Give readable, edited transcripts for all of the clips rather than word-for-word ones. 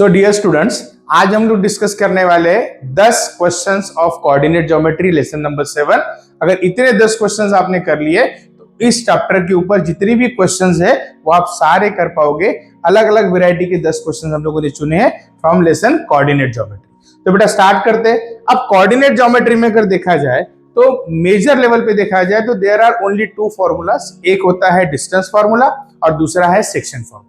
So dear students, आज हम लोग डिस्कस करने वाले हैं 10 questions of coordinate geometry lesson number 7। अगर इतने 10 क्वेश्चंस आपने कर लिए तो इस चैप्टर के ऊपर जितनी भी क्वेश्चंस है वो आप सारे कर पाओगे। अलग अलग वैरायटी के 10 क्वेश्चंस हम लोगों ने चुने हैं फ्रॉम लेसन कोऑर्डिनेट ज्योमेट्री। तो बेटा स्टार्ट करते हैं। अब कोऑर्डिनेट ज्योमेट्री में अगर देखा जाए तो मेजर लेवल पे देखा जाए तो देयर आर ओनली 2 फॉर्मूलास। एक होता है डिस्टेंस फॉर्मूला और दूसरा है सेक्शन फॉर्मूला।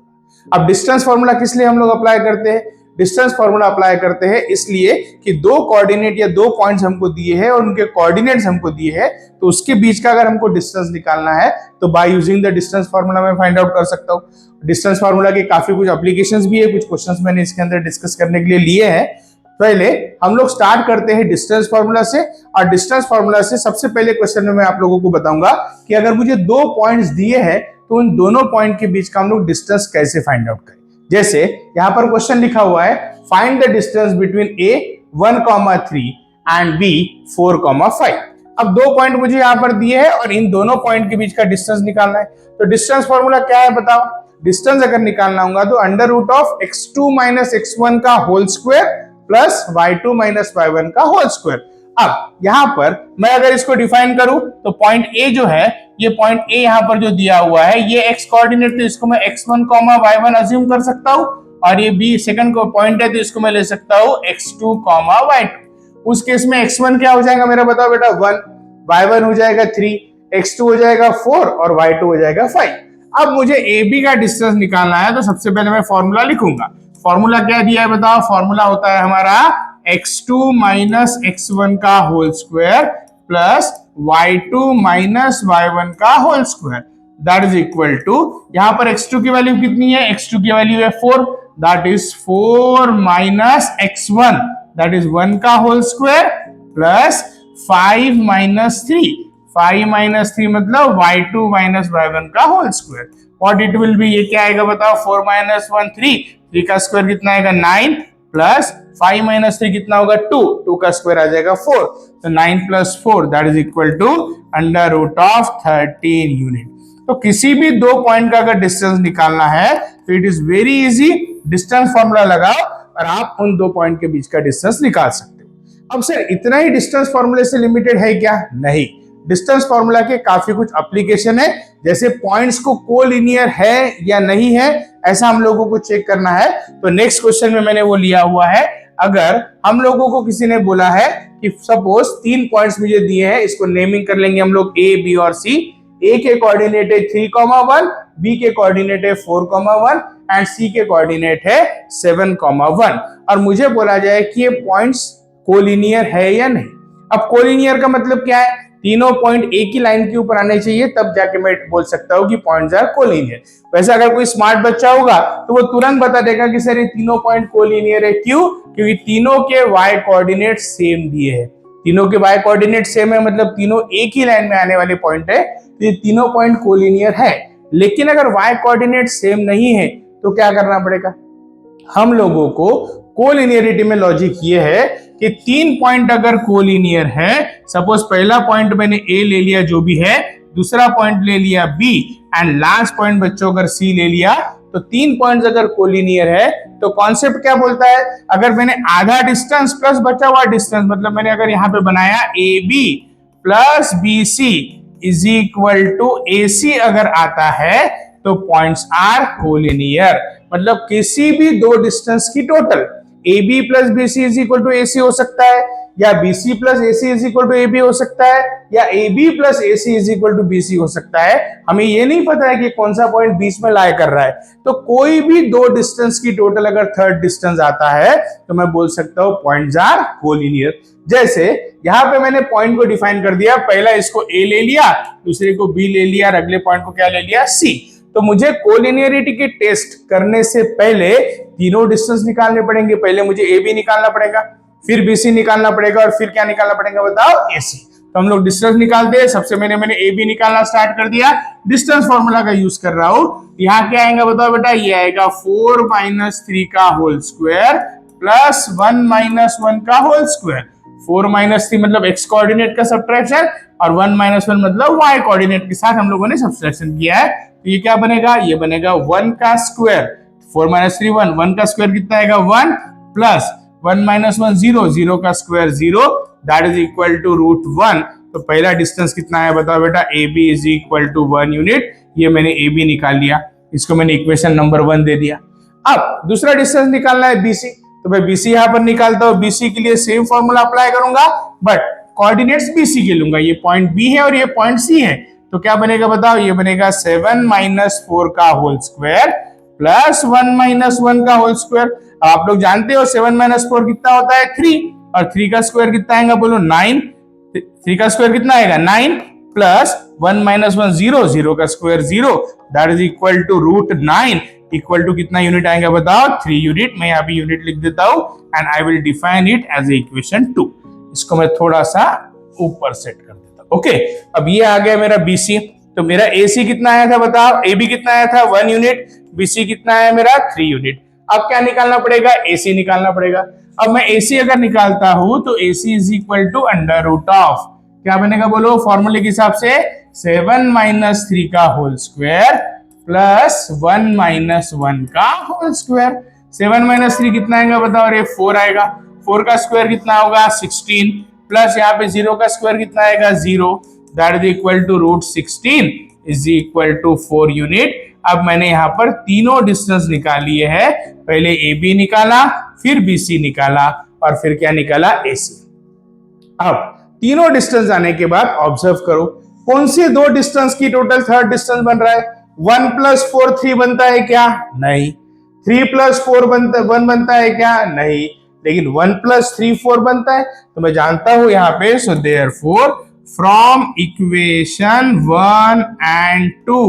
अब डिस्टेंस फॉर्मूला किस लिए हम लोग अप्लाई करते हैं? डिस्टेंस फॉर्मूला अप्लाई करते हैं इसलिए कि दो कोऑर्डिनेट या दो पॉइंट्स हमको दिए हैं और उनके कोऑर्डिनेट्स हमको दिए हैं, तो उसके बीच का अगर हमको डिस्टेंस निकालना है तो by using the distance formula मैं फाइंड आउट कर सकता हूँ। डिस्टेंस फॉर्मूला के काफी कुछ एप्लीकेशंस भी है, कुछ क्वेश्चंस मैंने इसके अंदर डिस्कस करने के लिए लिए हैं। पहले हम लोग स्टार्ट करते हैं डिस्टेंस फॉर्मूला से, और डिस्टेंस फॉर्मूला से सबसे पहले क्वेश्चन में मैं आप लोगों को बताऊंगा कि अगर मुझे दो पॉइंट्स दिए हैं तो उन दोनों पॉइंट के बीच का हम लोग डिस्टेंस कैसे फाइंड आउट करें। जैसे यहां पर क्वेश्चन लिखा हुआ है find the distance between A 1,3 and B 4,5। अब दो पॉइंट मुझे यहां पर दिए हैं और इन दोनों पॉइंट के बीच का डिस्टेंस निकालना है। तो डिस्टेंस फॉर्मूला क्या है बताओ? डिस्टेंस अगर निकालना होगा तो under root of x2 - x1 का whole square plus y2 - y1 का होल स्क्वायर। अब यहां पर मैं अगर इसको डिफाइन करूं तो पॉइंट ए जो है, ये पॉइंट ए यहां पर जो दिया हुआ है ये x कोऑर्डिनेट, तो इसको मैं x1, y1 अज्यूम कर सकता हूं, और ये b सेकंड को पॉइंट है तो इसको मैं ले सकता हूं x2, y2। उस केस में x1 क्या हो जाएगा मेरा बताओ बेटा? 1, y1 हो जाएगा 3, x2 हो जाएगा 4 और y2 हो जाएगा 5। अब मुझे ab का डिस्टेंस निकालना है तो सबसे पहले मैं फॉर्मूला लिखूंगा। फॉर्मूला क्या दिया है बताओ? फॉर्मूला होता है हमारा x2 - x1 का whole square plus y2 - y1 का whole square, that is equal to, यहां पर x2 की वैल्यू कितनी है? x2 की वैल्यू है 4, that is 4 - x1, that is 1 का होल स्क्वायर प्लस 5 - 3, 5 - 3 मतलब y2 - y1 का whole square. What it will be, ये क्या आएगा बताओ? 4 - 1 3, 3 का स्क्वायर कितना आएगा? 9 प्लस 5 - 3 कितना होगा? 2, 2 का स्क्वायर आ जाएगा 4, तो 9 + 4 that is equal to under root of 13 unit. तो किसी भी दो पॉइंट का अगर डिस्टेंस निकालना है तो it is very easy, distance formula लगाओ और आप उन दो पॉइंट के बीच का डिस्टेंस निकाल सकते हो। अब सर इतना ही डिस्टेंस फॉर्मूले से लिमिटेड है क्या? नहीं, डिस्टेंस फॉर्मूला के काफी कुछ एप्लीकेशन है। जैसे पॉइंट्स को कोलिनियर है या नहीं है ऐसा हम लोगों को चेक करना है, तो नेक्स्ट क्वेश्चन में मैंने वो लिया हुआ है। अगर हम लोगों को किसी ने बोला है कि सपोज 3 पॉइंट्स मुझे दिए हैं, इसको नेमिंग कर लेंगे हम लोग ए, बी और सी। ए के कोऑर्डिनेट है 3,1, बी के कोऑर्डिनेट है 4,1 एंड सी के कोऑर्डिनेट है 7,1, और मुझे बोला जाए कि ये पॉइंट्स कोलिनियर है या नहीं। अब कोलिनियर का मतलब क्या है? तीनों पॉइंट एक ही लाइन के ऊपर आने चाहिए, तब जाके मैं बोल सकता हूं कि पॉइंट्स आर कोलिनियर। वैसे अगर कोई स्मार्ट बच्चा होगा तो वो तुरंत बता देगा कि सर ये तीनों पॉइंट कोलिनियर है। क्यों? क्योंकि तीनों के y कोऑर्डिनेट सेम दिए हैं। तीनों के y कोऑर्डिनेट सेम है मतलब तीनों एक ही लाइन में आने वाले पॉइंट है, तो ये तीनों पॉइंट कोलिनियर है। लेकिन अगर y कोऑर्डिनेट सेम नहीं है तो क्या करना पड़ेगा? हम लोगों को कोलिनियरिटी में लॉजिक ये है कि 3 पॉइंट अगर कोलिनियर है, सपोज पहला पॉइंट मैंने ए ले लिया जो भी है, दूसरा पॉइंट ले लिया बी एंड लास्ट पॉइंट बच्चों अगर सी ले लिया, तो 3 पॉइंट्स अगर कोलिनियर है तो कॉन्सेप्ट क्या बोलता है? अगर मैंने आधा डिस्टेंस प्लस बचा हुआ डिस्टेंस, मतलब मैंने अगर यहां पे बनाया A B plus B C is equal to A C अगर आता है तो पॉइंट्स आर कोलिनियर। मतलब किसी भी दो डिस्टेंस की total AB plus BC is equal to AC हो सकता है, या BC plus AC is equal to AB हो सकता है, या AB plus AC is equal to BC हो सकता है। हमें ये नहीं पता है कि कौन सा पॉइंट बीच में लाई कर रहा है। तो कोई भी दो डिस्टेंस की टोटल अगर थर्ड डिस्टेंस आता है तो मैं बोल सकता हूं पॉइंट्स आर कोलिनियर। जैसे यहां पे मैंने पॉइंट को डिफाइन कर दिया, पहला इसको A ले लिया, दूसरे को B ले लिया और अगले पॉइंट को क्या ले लिया? C। तो मुझे कोलिनियरिटी के टेस्ट करने से पहले तीनों डिस्टेंस निकालने पड़ेंगे। पहले मुझे ए बी निकालना पड़ेगा, फिर बी सी निकालना पड़ेगा और फिर क्या निकालना पड़ेगा बताओ? ए सी। तो हम लोग डिस्टेंस निकालते हैं। सबसे मैंने ए बी निकालना स्टार्ट कर दिया, डिस्टेंस फॉर्मूला का यूज कर रहा हूं। यहाँ क्या आएगा बताओ बेटा? ये आएगा 4 - 3 का होल स्क्वायर प्लस 1 - 1 का होल स्क्वायर। 4 - 3 मतलब x कोऑर्डिनेट का सब्ट्रैक्शन और 1 - 1 मतलब y कोऑर्डिनेट के साथ हम लोगों ने सब्ट्रैक्शन किया है। तो ये क्या बनेगा? ये बनेगा 1 का स्क्वायर 4 माइनस 3 1, 1 का स्क्वायर कितना आएगा 1 प्लस 1 माइनस 1 0, 0 का square 0, that is equal to root 1। तो पहला डिस्टेंस कितना है बताओ बेटा, A B is equal to 1 unit. ये मैंने ए बी निकाल लिया, इसको मैंने इक्वेशन नंबर 1 दे दिया। अब दूसरा डिस्टेंस निकालना है बीसी, तो मैं बीसी यहां पर निकालता हूं। बीसी के लिए सेम फॉर्मूला अप्लाई करूंगा, बट कोऑर्डिनेट्स बीसी के लूंगा। ये पॉइंट बी है और ये पॉइंट सी है, तो क्या बनेगा बताओ, ये बनेगा 7 माइनस 4 का होल स्क्वायर प्लस 1 माइनस 1 का होल स्क्वायर। आप लोग जानते हो 7 माइनस 4 कितना होता है 3, और 3 का स्क्वायर कितना आएगा बोलो 9। 3 का स्क्वायर कितना आएगा 9 प्लस 1 माइनस 1 0, 0 का square 0, that is equal to root 9, equal to कितना यूनिट आएगा बताओ 3 यूनिट। मैं यहाँ पे यूनिट लिख देता हूं and I will define it as equation 2। इसको मैं थोड़ा सा ऊपर सेट कर देता हूं। ओके, अब ये आ गया मेरा बीसी। तो मेरा एसी कितना आया था बताओ, ए बी कितना आया था 1 यूनिट, बीसी कितना आया मेरा 3 यूनिट। अब क्या निकालना पड़ेगा, एसी निकालना पड़ेगा। अब मैं एसी अगर निकालता हूं तो AC is equal to under root of, क्या बनेगा बोलो फॉर्मूले के हिसाब से 7 माइनस 3 का होल स्क्वायर प्लस 1 माइनस 1 का होल स्क्वायर। 7 माइनस 3 कितना आएगा बताओ, अरे 4 आएगा। 4 का स्क्वायर कितना होगा 16, प्लस यहाँ पे 0 का स्क्वायर कितना आएगा 0, that is equal to root 16 is equal to 4 unit. अब मैंने यहाँ पर तीनों डिस्टेंस निकाल लिए है, पहले ए बी निकाला, फिर बी सी निकाला, और फिर क्या निकाला एसी। अब तीनों डिस्टेंस आने के बाद ऑब्जर्व करो कौन से दो डिस्टेंस की टोटल थर्ड डिस्टेंस बन रहा है। 1 प्लस 4 3 बनता है क्या, नहीं। 3 प्लस 4 1 बनता है क्या, नहीं। लेकिन 1 प्लस 3 4 बनता है, तो मैं जानता हूं यहाँ पे, so therefore from equation 1 and 2,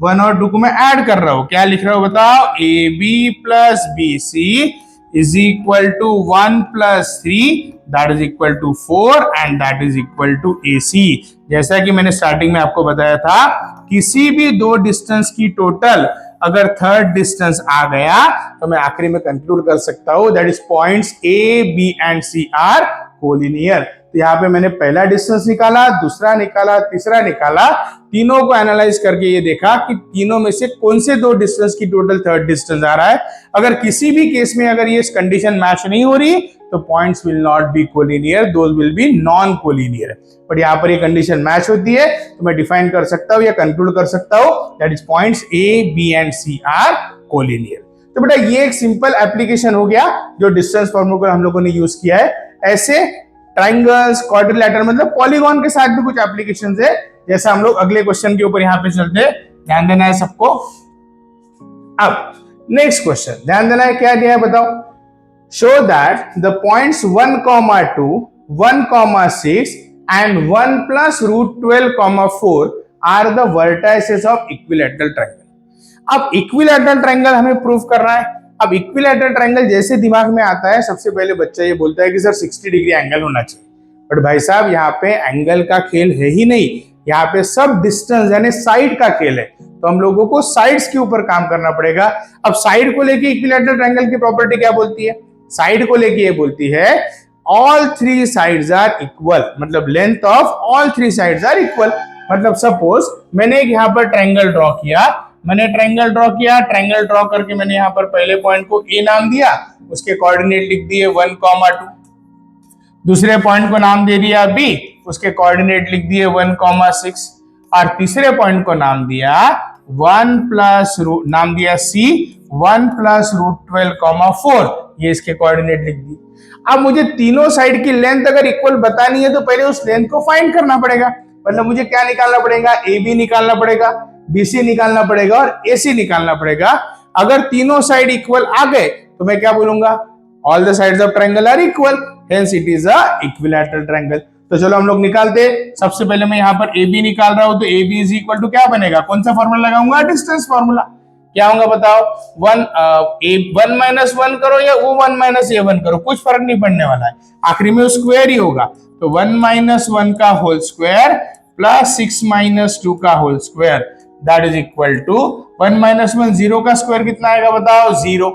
1 और 2 को मैं ऐड कर रहा हूं, क्या लिख रहा हूं बताओ, A B plus B C is equal to 1 plus 3 that is equal to 4 and that is equal to AC। जैसा कि मैंने स्टार्टिंग में आपको बताया था, किसी भी दो डिस्टेंस की टोटल अगर थर्ड डिस्टेंस आ गया तो मैं आखिरी में कंक्लूड कर सकता हूं that is points A, B and C are collinear. तो यहाँ पे मैंने पहला डिस्टेंस निकाला, दूसरा निकाला, तीसरा निकाला, तीनों को एनालाइज करके ये देखा कि तीनों में से कौन से दो डिस्टेंस की टोटल थर्ड डिस्टेंस आ रहा है। अगर किसी भी केस में अगर ये कंडीशन मैच नहीं हो रही तो points will not be collinear, those will be non collinear. But यहाँ पर ये कंडीशन मैच होती है तो मैं डिफाइन कर सकता हूँ या कंक्लूड कर सकता हूँ that is points A, B and C are collinear. तो बेटा ये एक सिंपल एप्लीकेशन हो गया जो डिस्टेंस फॉर्मूला हम लोगों ने यूज किया है। ऐसे ट्राइंगल्स, क्वाड्रिलेटरल मतलब पॉलीगॉन के साथ भी कुछ एप्लीकेशंस है। जैसा हम लोग अगले क्वेश्चन के ऊपर यहाँ पे चलते हैं, ध्यान देना है सबको। अब नेक्स्ट क्वेश्चन ध्यान देना है, क्या दिया है बताओ। Show that the points 1, 2, 1, 6 and 1 plus root 12, 4 are the vertices of equilateral triangle. अब इक्विलैटरल ट्राइंगल हमें प्रूव करना है। अब इक्विलैटरल ट्राइंगल जैसे दिमाग में आता है, सबसे पहले बच्चा ये बोलता है कि सर 60 डिग्री एंगल होना चाहिए। बट भाई साहब यहाँ पे एंगल का खेल है ही नहीं, यहाँ पे सब डिस्टेंस यानी साइड का खेल है। तो हम लोगों को साइड्स के ऊपर काम करना पड़ेगा। अब साइड को लेके इक्विलैटरल ट्रायंगल की प्रॉपर्टी क्या बोलती है, साइड को लेके ये बोलती है all three sides are equal, मतलब length of all three sides are equal. मतलब सपोज मैंने एक यहाँ पर ट्रायंगल ड्रॉ किया, ट्रायंगल ड्रॉ करके मैंने यहाँ पर पहले पॉइंट को ए नाम दिया, उसके कोऑर्डिनेट लिख दिए 1, 2। दूसरे पॉइंट को नाम दे दिया बी, उसके कोऑर्डिनेट लिख दिए 1, 6। और तीसरे पॉइंट को नाम दिया 1 प्लस नाम दिया सी 1 प्लस रूट 12, 4, ये इसके कोऑर्डिनेट लिख दिए। अब मुझे तीनों साइड की लेंथ अगर इक्वल बतानी है तो पहले उस लेंथ को फाइंड करना पड़ेगा। मतलब मुझे क्या निकालना पड़ेगा, ए बी निकालना पड़ेगा, बी सी निकालना पड़ेगा और ए सी निकालना पड़ेगा। अगर तीनों साइड इक्वल आ गए तो मैं क्या बोलूंगा, all the sides of triangle are equal, hence it is a equilateral triangle. तो चलो हम लोग निकालते। सबसे पहले मैं यहाँ पर ए बी निकाल रहा हूं, तो A B is equal to क्या बनेगा, कौन सा फॉर्मूला लगाऊंगा, डिस्टेंस फॉर्मूला। क्या होगा बताओ, 1 माइनस 1 करो या वो 1 माइनस A1 करो, कुछ फर्क नहीं पड़ने वाला है, आखिरी में वो स्क्वायर ही होगा। तो 1 माइनस 1 का होल स्क्वायर प्लस 6 माइनस 2 का whole square, that is equal to 1 minus 1 0 का स्क्वायर कितना आएगा बताओ, 0,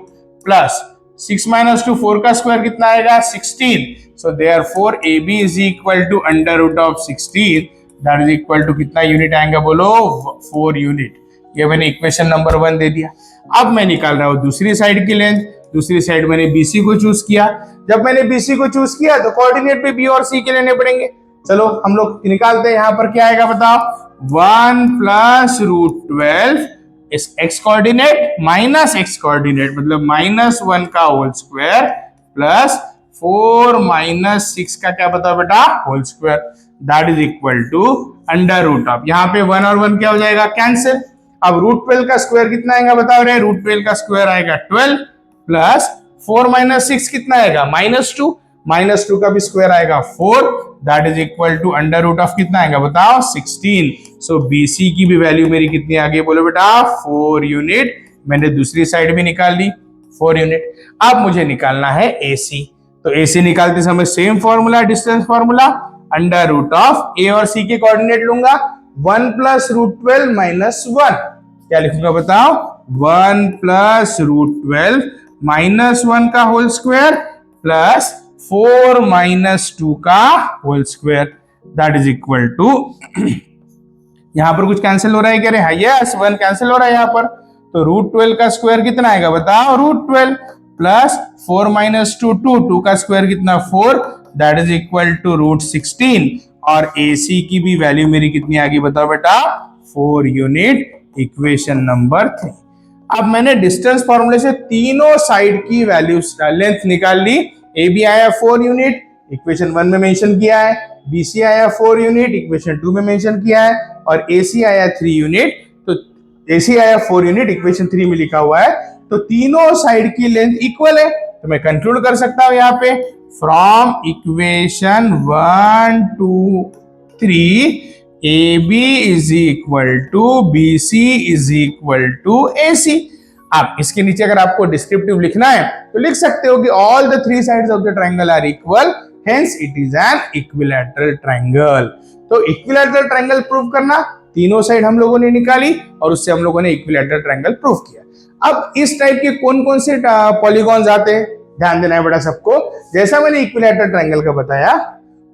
प्लस 6 माइनस 2 4 का स्क्वायर कितना आएगा, 16। So therefore AB is equal to under root of 16, that is equal to कितना यूनिट आएगा बोलो, 4 यूनिट। ये मैंने इक्वेशन नंबर 1 दे दिया। अब मैं निकाल रहा हूं दूसरी साइड की लेंथ। दूसरी साइड मैंने BC को चूज किया। जब मैंने BC को चूज किया तो कोऑर्डिनेट भी B और C के लेने पड़ेंगे। चलो हम लोग निकालते हैं। यहां पर क्या आएगा बताओ, 1 प्लस √12 इस x coordinate minus x coordinate मतलब -1 का होल स्क्वायर प्लस 4 माइनस 6 का क्या बताओ बेटा, whole square, that is equal to under root of, यहाँ पे 1 और 1 क्या हो जाएगा, कैंसिल। अब √12 का स्क्वायर कितना आएगा बताओ रे, √12 का स्क्वायर आएगा 12 प्लस 4 माइनस 6 कितना आएगा, -2, -2 का भी स्क्वायर आएगा 4, that is equal to under root of कितना आएगा बताओ 16। सो BC की भी वैल्यू मेरी कितनी आ गई बोलो बेटा 4 यूनिट। मैंने दूसरी साइड भी निकाल ली 4 यूनिट। अब मुझे निकालना है AC। तो AC निकालते समय same formula, distance formula, under root of A और C के कोऑर्डिनेट लूंगा, 1 प्लस √12 माइनस 1, क्या लिखूंगा बताओ, 1 प्लस √12 माइनस 1 का होल स्क्वायर प्लस 4 माइनस 2 का whole square, that is equal to यहां पर कुछ कैंसिल हो रहा है क्या रे, यस 1 कैंसिल हो रहा है यहां पर। तो √12 का स्क्वायर कितना आएगा बताओ, √12 प्लस 4 माइनस 2 2 का स्क्वायर कितना 4, दैट इज इक्वल टू √16। और AC की भी वैल्यू मेरी कितनी आ गई बताओ बेटा 4 यूनिट, इक्वेशन नंबर 3। अब मैंने डिस्टेंस फॉर्मूले से तीनों साइड की वैल्यू लेंथ निकाल ली। AB आया 4 यूनिट, इक्वेशन 1 में मेंशन किया है, BC आया 4 यूनिट, इक्वेशन 2 में मेंशन किया है, और AC आया 3 यूनिट। तो AC आया 4 यूनिट, इक्वेशन 3 में लिखा हुआ है। तो तीनों साइड की लेंथ इक्वल है, तो मैं कंक्लूड कर सकता हूं यहाँ पे from equation 1 2 3 AB is equal to BC is equal to AC। अब इसके नीचे अगर आपको डिस्क्रिप्टिव लिखना है तो लिख सकते हो कि all the 3 sides of the triangle are equal, hence it is an equilateral triangle. तो इक्विलैटरल ट्रायंगल प्रूव करना, तीनों साइड हम लोगों ने निकाली और उससे हम लोगों ने इक्विलैटरल ट्रायंगल प्रूव किया। अब इस टाइप के कौन कौन से पॉलीगॉन्स आते हैं, ध्यान देना है बेटा सबको। जैसा मैंने इक्विलैटरल ट्रायंगल का बताया,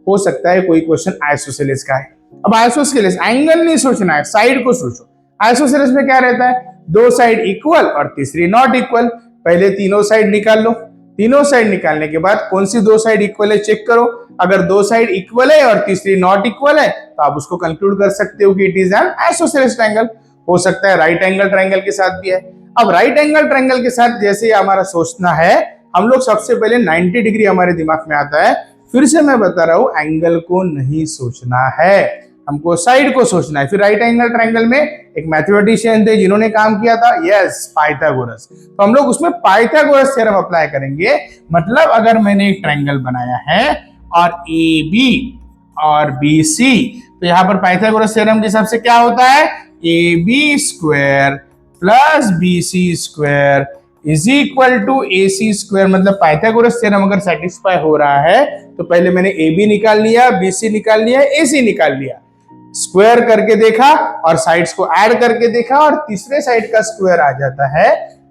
हो सकता है कोई क्वेश्चन आइसोसेलेस का है। अब आइसोसेलेस एंगल नहीं सोचना है, साइड को सोचो। आइसोसेलेस में क्या रहता है, दो साइड इक्वल और तीसरी नॉट इक्वल। पहले तीनों साइड निकाल लो, तीनों साइड निकालने के बाद कौन सी दो साइड इक्वल है चेक करो। अगर दो साइड इक्वल है और तीसरी नॉट इक्वल है तो आप उसको कंक्लूड कर सकते हो कि it is N isosceles triangle. हो सकता है राइट एंगल ट्रायंगल के साथ भी है। अब राइट एंगल ट्रायंगल के साथ जैसे हमारा सोचना है, हम लोग सबसे पहले 90 डिग्री हमारे दिमाग में आता है। फिर से मैं बता रहा हूं, एंगल को नहीं सोचना है, हमको साइड को सोचना है। फिर राइट एंगल ट्रायंगल में एक मैथमेटिशियन थे जिन्होंने काम किया था, यस पाइथागोरस। तो हम लोग उसमें पाइथागोरस थ्योरम अप्लाई करेंगे। मतलब अगर मैंने एक ट्रायंगल बनाया है और AB और BC, तो यहां पर पाइथागोरस थ्योरम के हिसाब से क्या होता है, AB square plus BC square is equal to AC square. मतलब पाइथागोरस थ्योरम अगर सेटिस्फाई हो रहा है तो पहले मैंने AB निकाल लिया, BC निकाल लिया, AC निकाल लिया, स्क्वायर करके देखा और साइड्स को ऐड करके देखा और तीसरे साइड का स्क्वायर आ जाता है।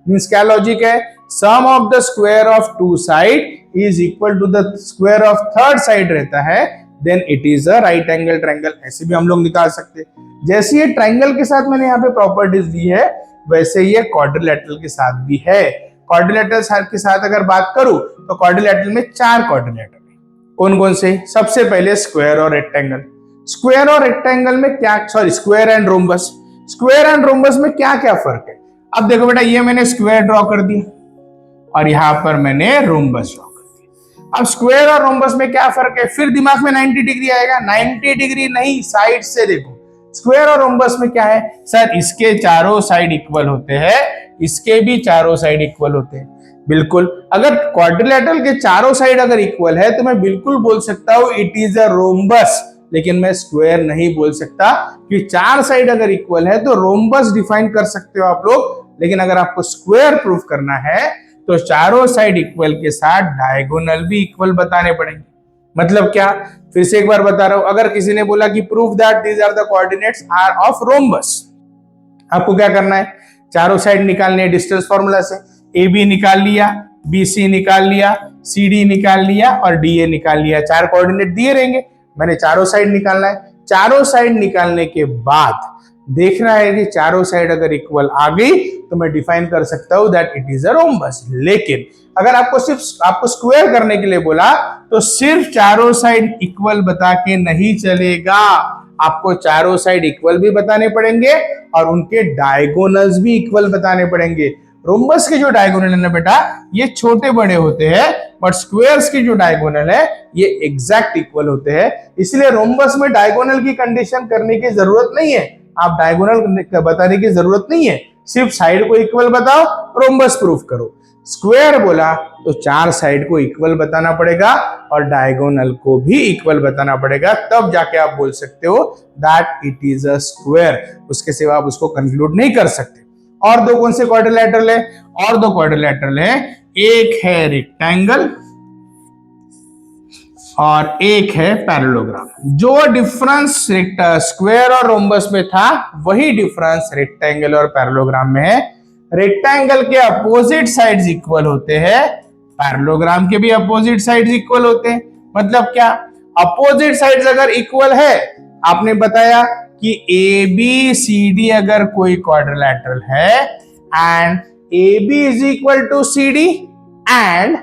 मींस क्या लॉजिक है, sum of the square of two side is equal to the square of third side रहता है, then it is a right angle triangle. ऐसे भी हम लोग निकाल सकते हैं। जैसे ये ट्रायंगल के साथ मैंने यहाँ पे प्रॉपर्टीज दी है, वैसे ये क्वाड्रिलेटरल के साथ भी है। क्वाड्रिलेटरल के साथ अगर बात करूं तो क्वाड्रिलेटरल में 4 क्वाड्रिलेटर है। कौन कौन से, सबसे पहले स्क्वायर और रेक्टेंगल। स्क्वायर और रेक्टेंगल में क्या, sorry square and rhombus, square and rhombus में क्या क्या फर्क है। अब देखो बेटा, ये मैंने स्क्वायर ड्रॉ कर दिया और यहां पर मैंने रोम्बस ड्रॉ कर दिया। अब स्क्वायर और रोम्बस में क्या फर्क है, फिर दिमाग में 90 डिग्री आएगा। 90 डिग्री नहीं, साइड से देखो। स्क्वायर और रोम्बस में क्या है, सर इसके चारों साइड इक्वल होते हैं, इसके भी चारों साइड इक्वल होते हैं। बिल्कुल, अगर क्वाड्रिलेटरल के चारों साइड अगर इक्वल है तो मैं बिल्कुल बोल सकता हूं इट इज अ रोम्बस, लेकिन मैं स्क्वायर नहीं बोल सकता, क्योंकि 4 साइड अगर इक्वल है तो रोम्बस डिफाइन कर सकते हो आप लोग। लेकिन अगर आपको स्क्वायर प्रूफ करना है तो चारों साइड इक्वल के साथ डायगोनल भी इक्वल बताने पड़ेंगे। मतलब क्या, फिर से एक बार बता रहा हूं, अगर किसी ने बोला कि proof that these are the coordinates are of rhombus, आपको क्या करना है, चारों साइड निकालने हैं डिस्टेंस फार्मूला से। AB निकाल लिया, BC निकाल लिया, CD निकाल लिया और DA निकाल लिया। 4 कोऑर्डिनेट दिए रहेंगे, मैंने चारों साइड निकालना है। चारों साइड निकालने के बाद देखना है कि चारों साइड अगर इक्वल आ गई तो मैं डिफाइन कर सकता हूं that it is a rhombus. लेकिन अगर आपको स्क्वायर करने के लिए बोला तो सिर्फ चारों साइड इक्वल बता के नहीं चलेगा, आपको चारों साइड इक्वल भी बताने पड़ेंगे और उनके डायगोनल्स भी इक्वल बताने पड़ेंगे। रोम्बस के जो डायगोनल है ना बेटा ये छोटे बड़े होते हैं, बट स्क्वायर्स की जो डायगोनल है ये एग्जैक्ट इक्वल होते हैं। इसलिए रोम्बस में डायगोनल की कंडीशन करने की जरूरत नहीं है, आप डायगोनल बताने की जरूरत नहीं है, सिर्फ साइड को इक्वल बताओ, रोम्बस प्रूफ करो। स्क्वायर बोला तो चार साइड को इक्वल बताना पड़ेगा और डायगोनल को भी इक्वल बताना पड़ेगा, तब जाके आप बोल सकते हो that it is a square. उसके सिवा आप उसको कंक्लूड नहीं कर सकते। और दो कौन से क्वाड्रिलैटरल है? और दो क्वाड्रिलैटरल है, एक है रेक्टेंगल और एक है पैरेललोग्राम। जो डिफरेंस स्क्वायर और रोम्बस में था वही डिफरेंस रेक्टेंगल और पैरेललोग्राम में है। रेक्टेंगल के अपोजिट साइड्स इक्वल होते हैं, पैरेललोग्राम के भी अपोजिट साइड्स इक्वल होते हैं। मतलब क्या? अपोजिट साइड्स अगर इक्वल है, आपने बताया कि ए बी सी डी अगर कोई क्वाड्रिलैटरल है and A B is equal to C D and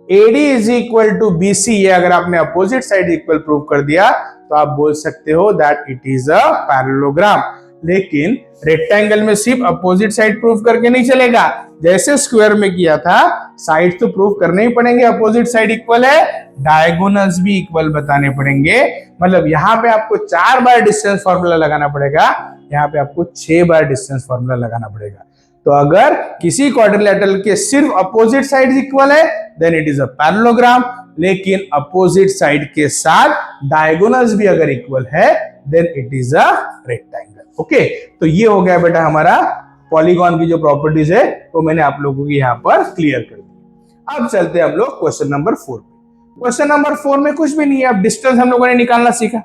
AD is equal to BC, ये अगर आपने अपोजिट साइड इक्वल प्रूव कर दिया तो आप बोल सकते हो that it is a parallelogram. लेकिन रेक्टेंगल में सिर्फ अपोजिट साइड प्रूव करके नहीं चलेगा, जैसे स्क्वायर में किया था साइड तो प्रूव करने ही पड़ेंगे, अपोजिट साइड इक्वल है, डायगोनल्स भी इक्वल बताने पड़ेंगे। मतलब यहाँ पे आपको 4 बार डिस्टेंस फॉर्मूला लगाना पड़ेगा, यहाँ पे आपको 6 बार डिस्टेंस फॉर्मूला लगाना पड़ेगा। तो अगर किसी क्वाड्रिलैटरल के सिर्फ अपोजिट साइड इक्वल है then it is a parallelogram, लेकिन अपोजिट साइड के साथ डायगोनल्स भी अगर इक्वल है then it is a rectangle. Okay, तो ये हो गया बेटा हमारा पॉलीगॉन की जो प्रॉपर्टीज है वो मैंने आप लोगों को यहाँ पर क्लियर कर दी। अब चलते हैं हम लोग क्वेश्चन नंबर 4 पे। क्वेश्चन नंबर 4 में कुछ भी नहीं है, अब डिस्टेंस हम लोगों ने निकालना सीखा।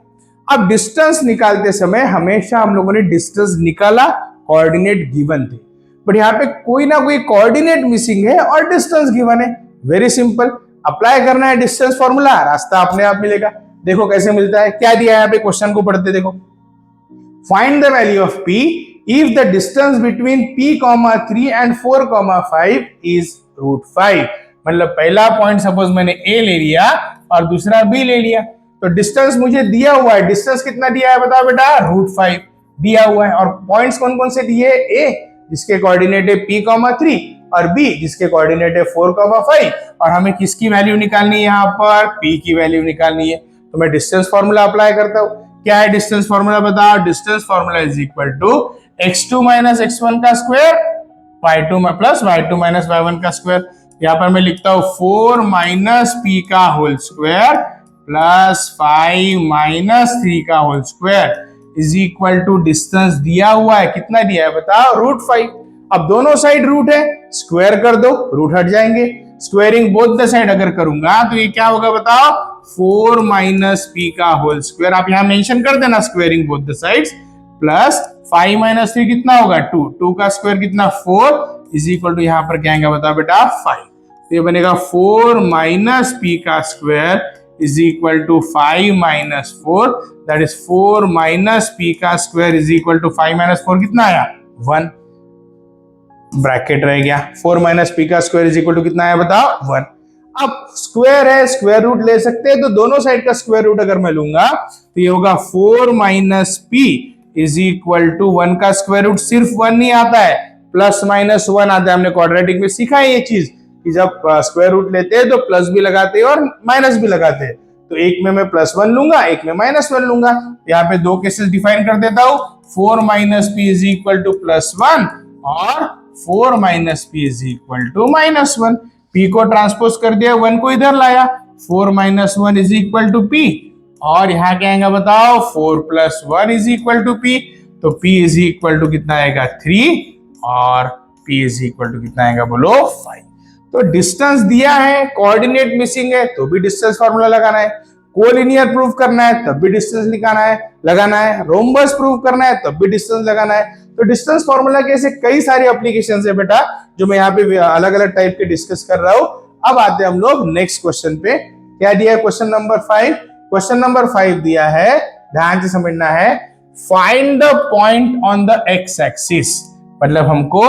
अब डिस्टेंस निकालते समय हमेशा हम लोगों ने डिस्टेंस निकाला, कोऑर्डिनेट गिवन थे, बट यहाँ पे कोई ना कोई कोऑर्डिनेट मिसिंग है और डिस्टेंस गिवन है। वेरी सिंपल, अप्लाई करना है डिस्टेंस फॉर्मूला, रास्ता अपने आप मिलेगा। देखो कैसे मिलता है, क्या दिया है यहाँ पे, क्वेश्चन को पढ़ते देखो। Find the value of p if the distance between p, 3 and 4, 5 is √5। मतलब पहला पॉइंट सपोज मैंने a ले लिया और दूसरा b ले लिया, तो डिस्टेंस मुझे दिया हुआ है, डिस्टेंस कितना दिया है बताओ बेटा, √5 दिया हुआ है। और पॉइंट्स कौन कौन से दिए? a जिसके कोऑर्डिनेट है p, 3 और b जिसके कोऑर्डिनेट है 4, 5 और हमें किसकी वैल्यू निकालनी है? यहाँ पर p की वैल्यू निकालनी है। तो मैं डिस्टेंस फॉर्मूला अप्लाई करता हूँ। क्या है डिस्टेंस फॉर्मूला बताओ? Distance formula is equal to x2 minus x1 का square y2 plus y2 minus y1 का स्क्वायर। यहाँ पर मैं लिखता हूँ 4 माइनस p का होल स्क्वायर प्लस 5 माइनस 3 का whole square is equal to distance दिया हुआ है, कितना दिया है बताओ? √5। अब दोनों साइड रूट है, स्क्वायर कर दो, रूट हट जाएंगे। स्क्वायरिंग बोथ द साइड अगर करूंगा तो ये क्या होगा बताओ? 4 माइनस p का होल स्क्वायर, आप यहां मेंशन कर देना squaring both the sides, plus 5 minus 3 कितना होगा? 2, 2 का स्क्वायर कितना? 4 इज इक्वल टू यहाँ पर क्या आएगा बताओ बेटा? 5। तो ये बनेगा 4 माइनस p का square is equal to 5 minus 4, that is 4 minus p का square is equal to 5 minus 4 कितना आया? 1, ब्रैकेट रह गया। 4 माइनस p का स्क्वायर इज इक्वल टू कितना आया बताओ? 1। अब स्क्वायर है, स्क्वायर रूट ले सकते हैं, तो दोनों साइड का स्क्वायर रूट अगर मैं लूंगा तो ये होगा 4 minus p is equal to 1 का स्क्वायर रूट सिर्फ 1 नहीं आता है, प्लस माइनस 1 आता है। हमने क्वाड्रेटिक में सीखा है ये चीज कि जब स्क्वायर रूट लेते हैं तो प्लस भी लगाते हैं और माइनस भी लगाते हैं। तो एक में मैं +1 लूंगा, एक में -1 लूंगा। यहाँ पे दो केसेस डिफाइन कर देता हूं, 4 minus p is equal to +1 और 4 minus p is equal to -1। p को ट्रांसपोज कर दिया, 1 को इधर लाया, 4 minus 1 is equal to p, और यहाँ क्या आएगा बताओ? 4 plus 1 is equal to p। तो p इज इक्वल टू कितना आएगा? 3 और p इज इक्वल टू कितना आएगा बोलो? 5। तो डिस्टेंस दिया है, कोऑर्डिनेट मिसिंग है तो भी डिस्टेंस फॉर्मूला लगाना है, कोलिनियर प्रूफ करना है तब भी डिस्टेंस लगाना है, रोम्बस प्रूफ करना है तब भी डिस्टेंस लगाना है। तो डिस्टेंस फॉर्मूला के ऐसे कई सारे एप्लीकेशंस है बेटा जो मैं यहाँ पे अलग अलग टाइप के डिस्कस कर रहा हूँ। अब आते हैं हम लोग नेक्स्ट क्वेश्चन पे। क्या दिया है? Question number 5। क्वेश्चन नंबर 5 दिया है, ध्यान से समझना है। Find the point on the x axis, मतलब हमको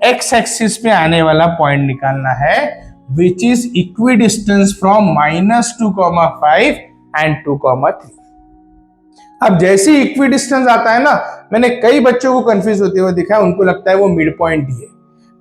एक्स एक्सिस पे आने वाला पॉइंट निकालना है which is equidistance from -2,5 and 2,3। अब जैसे इक्विडिस्टेंस आता है ना, मैंने कई बच्चों को कंफ्यूज होते हुए दिखा है, उनको लगता है वो मिड पॉइंट ही है।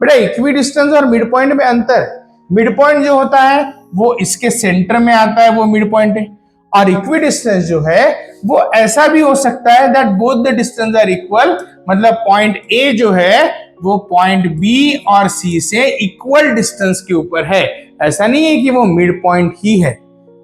बेटा इक्विडिस्टेंस और मिड पॉइंट में अंतर है। मिड पॉइंट जो होता है वो इसके सेंटर में आता है, वो मिड पॉइंट है। और इक्विडिस्टेंस जो है वो ऐसा भी हो सकता है that both the distance are equal, मतलब पॉइंट ए जो है वो पॉइंट बी और सी से इक्वल डिस्टेंस के ऊपर है। ऐसा नहीं है कि वो मिड पॉइंट ही है,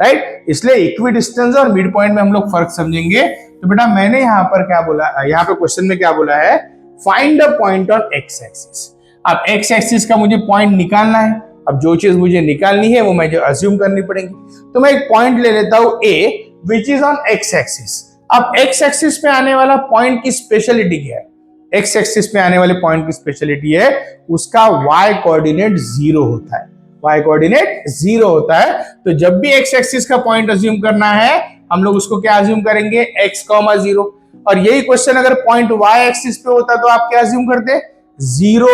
राइट। इसलिए इक्विडिस्टेंस और मिड पॉइंट में हम लोग फर्क समझेंगे। तो बेटा मैंने यहाँ पर क्या बोला, यहाँ पे क्वेश्चन में क्या बोला है, find the point on X axis. अब एक्स एक्सिस का मुझे पॉइंट निकालना है। अब जो चीज मुझे निकालनी है वो मुझे अज्यूम करनी पड़ेगी। तो मैं एक पॉइंट ले लेता हूं A which is on X axis. अब एक्स एक्सिस पे आने वाला पॉइंट की स्पेशलिटी क्या है? एक्स एक्सिस पे आने वाले पॉइंट की स्पेशलिटी है उसका वाई कोऑर्डिनेट 0 होता है। वाई कोऑर्डिनेट 0 होता है। तो जब भी एक्स एक्सिस का पॉइंट अज्यूम करना है हम लोग उसको क्या अज्यूम करेंगे, x, 0। और यही क्वेश्चन अगर पॉइंट y एक्सिस पे होता तो आप क्या अज्यूम करते, 0,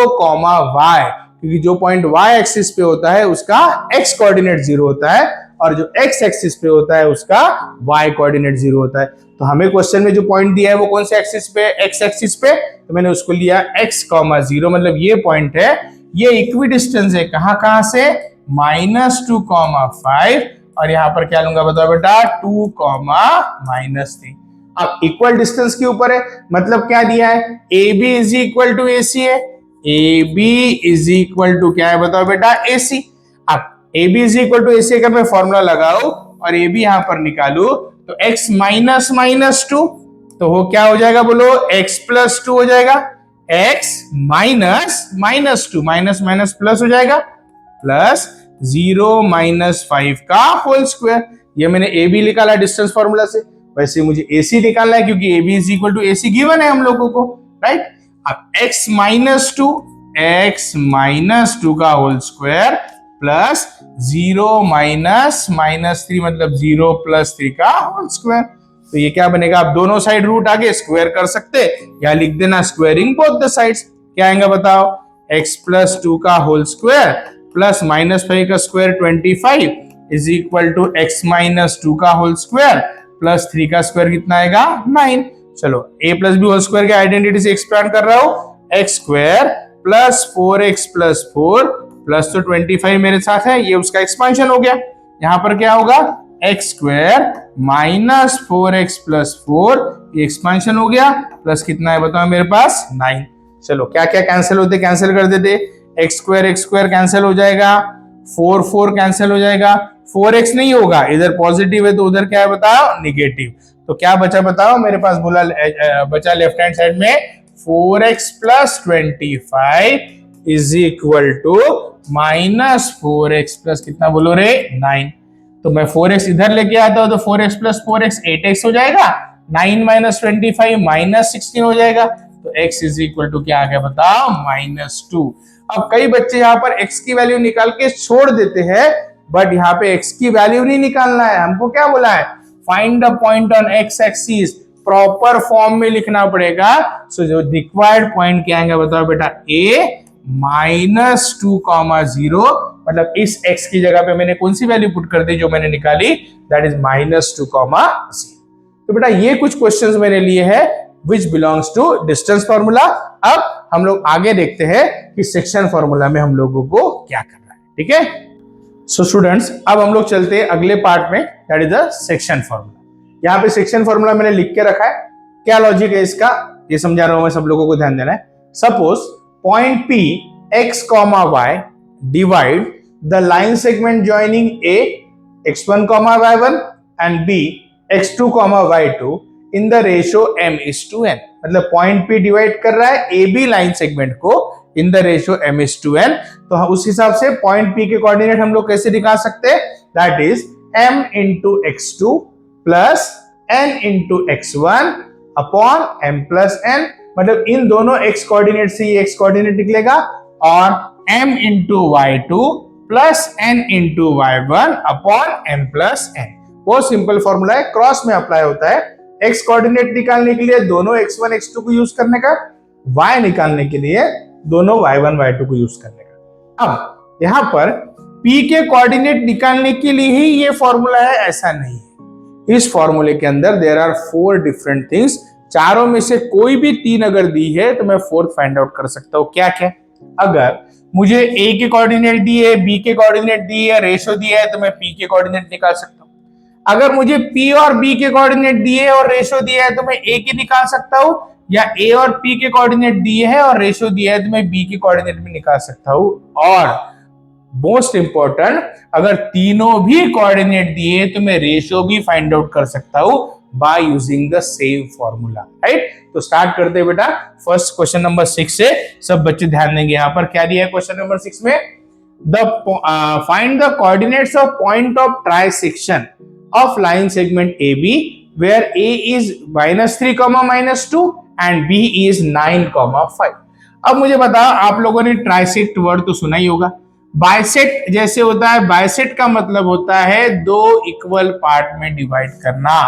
y, क्योंकि जो पॉइंट y एक्सिस पे होता है उसका x कोऑर्डिनेट 0 होता है और जो x एक्सिस पे होता है उसका y कोऑर्डिनेट 0 होता है। तो हमें क्वेश्चन में जो पॉइंट दिया है वो कौन से एक्सिस पे, x एक्सिस पे, तो मैंने उसको लिया x, 0, मतलब ये पॉइंट है, ये इक्विडिस्टेंस है कहां से, -2,5 और यहां पर क्या लूंगा बताओ बेटा, 2, -3। अब इक्वल डिस्टेंस के ऊपर है, मतलब क्या दिया है, AB is equal to AC है, AB इज इक्वल टू क्या है बताओ बेटा, AC। अब AB is equal to AC अगर मैं फॉर्मूला लगाऊं और AB यहां पर निकालू तो x -2, तो वो क्या हो जाएगा बोलो, x + 2 हो जाएगा, x -2 माइनस प्लस हो जाएगा, प्लस 0 - 5 का होल स्क्वायर। ये मैंने ए बी निकाला डिस्टेंस फॉर्मूला से, वैसे मुझे AC निकालना है क्योंकि AB is equal to AC given है हम लोगों को, राइट। अब x -2 का होल स्क्वायर प्लस 0 -3 मतलब 0 + 3 का होल स्क्वायर। तो ये क्या बनेगा, आप दोनों साइड रूट आगे स्क्वायर कर सकते या लिख देना स्क्वायरिंग बोथ द साइड्स। क्या आएगा बताओ, x + 2 का होल स्क्वायर प्लस -5 का square 25 is equal to x -2 का होल स्क्वायर प्लस 3 का स्क्वायर कितना आएगा, 9। चलो a + b होल स्क्वायर के आइडेंटिटी से एक्सपैंड कर रहा हूं, x² + 4x + 4 प्लस तो 25 मेरे साथ है, ये उसका एक्सपेंशन हो गया। यहां पर क्या होगा, x² - 4x + 4, ये एक्सपेंशन हो गया, प्लस कितना है बताओ मेरे पास, 9। चलो क्या क्या कैंसिल होते, कैंसिल कर देते, x² कैंसिल हो जाएगा, 4 कैंसिल हो जाएगा, 4x नहीं होगा, इधर पॉजिटिव है तो उधर क्या है बताओ, निगेटिव। तो क्या बचा बताओ मेरे पास, बोला बचा लेफ्ट हैंड साइड में 4x + 25 is equal to -4x plus कितना बोलो रे, 9। तो मैं 4x इधर लेके आता हूं तो 4x + 4x 8x हो जाएगा, 9 - 25 -16 हो जाएगा। तो x इज इक्वल टू क्या आ गया बताओ, -2। अब कई बच्चे यहाँ पर x की वैल्यू निकाल के छोड़ देते हैं, बट यहाँ पे x की वैल्यू नहीं निकालना है, हमको क्या बोला है, find the point on x axis, proper form में लिखना पड़ेगा। सो जो रिक्वायर्ड पॉइंट क्या आएगा बताओ बेटा, a -2, 0, मतलब इस x की जगह पे मैंने कौन सी वैल्यू पुट कर दी जो मैंने निकाली, दैट इज -2, 0। तो बेटा ये कुछ क्वेश्चंस मैंने लिए हैं which belongs to distance formula। अब हम लोग आगे देखते हैं कि सेक्शन फॉर्मूला में हम लोगों को क्या करना है, ठीक है। सो स्टूडेंट्स अब हम लोग चलते हैं अगले पार्ट में, that is the section formula. यहाँ पे सेक्शन फॉर्मूला मैंने लिख के रखा है, क्या लॉजिक है इसका ये समझा रहा हूं मैं, सब लोगों को ध्यान देना है। Suppose point P x, y divide the line segment joining A x1, y1 and B x2, y2 in the ratio m:n, मतलब पॉइंट P डिवाइड कर रहा है AB लाइन सेगमेंट को इन द रेशियो m:n। तो उस हिसाब से point P के कोऑर्डिनेट हम लोग कैसे दिखा सकते हैं, that is m × x2 plus n × x1 upon m + n, मतलब इन दोनों x कोऑर्डिनेट से ये x कोऑर्डिनेट निकलेगा, और m × y2 plus n × y1 upon m + n। बहुत सिंपल फॉर्मूला है, क्रॉस में अप्लाई होता है, x कोऑर्डिनेट निकालने के लिए दोनों x1 x2 को यूज करने का, y निकालने के लिए दोनों y1 y2 को यूज करने का। अब यहां पर p के कोऑर्डिनेट निकालने के लिए ही ये फॉर्मूला है, ऐसा नहीं है। इस फॉर्मूले के अंदर देयर आर 4 डिफरेंट थिंग्स, चारों में से कोई भी 3 अगर दी है तो मैं फोर्थ फाइंड आउट कर सकता हूं। क्या क्या? अगर मुझे a के कोऑर्डिनेट दिए, b के कोऑर्डिनेट दिए, रेशो दिया है तो मैं p के कोऑर्डिनेट निकाल सकता हूं। अगर मुझे p और b के कोऑर्डिनेट दिए और रेशो दिया है तो मैं a के निकाल सकता हूं, या a और p के कोऑर्डिनेट दिए हैं और रेशो दिया है तो मैं b के कोऑर्डिनेट भी निकाल सकता हूं। और मोस्ट इंपॉर्टेंट, अगर तीनों भी कोऑर्डिनेट दिए तो मैं रेशो भी फाइंड आउट कर सकता हूं by using the same formula, right. तो स्टार्ट करते हैं बेटा फर्स्ट क्वेश्चन नंबर 6 से। सब बच्चे ध्यान देंगे, यहां पर क्या दिया है क्वेश्चन नंबर 6 में, find the coordinates of point of trisection of line segment AB where A is -3, -2 and B is 9, 5। अब मुझे बताओ, आप लोगों ने ट्राइसेक्ट वर्ड तो सुना ही होगा। बाइसेक्ट जैसे होता है, बाइसेक्ट का मतलब होता है दो इक्वल पार्ट में डिवाइड करना,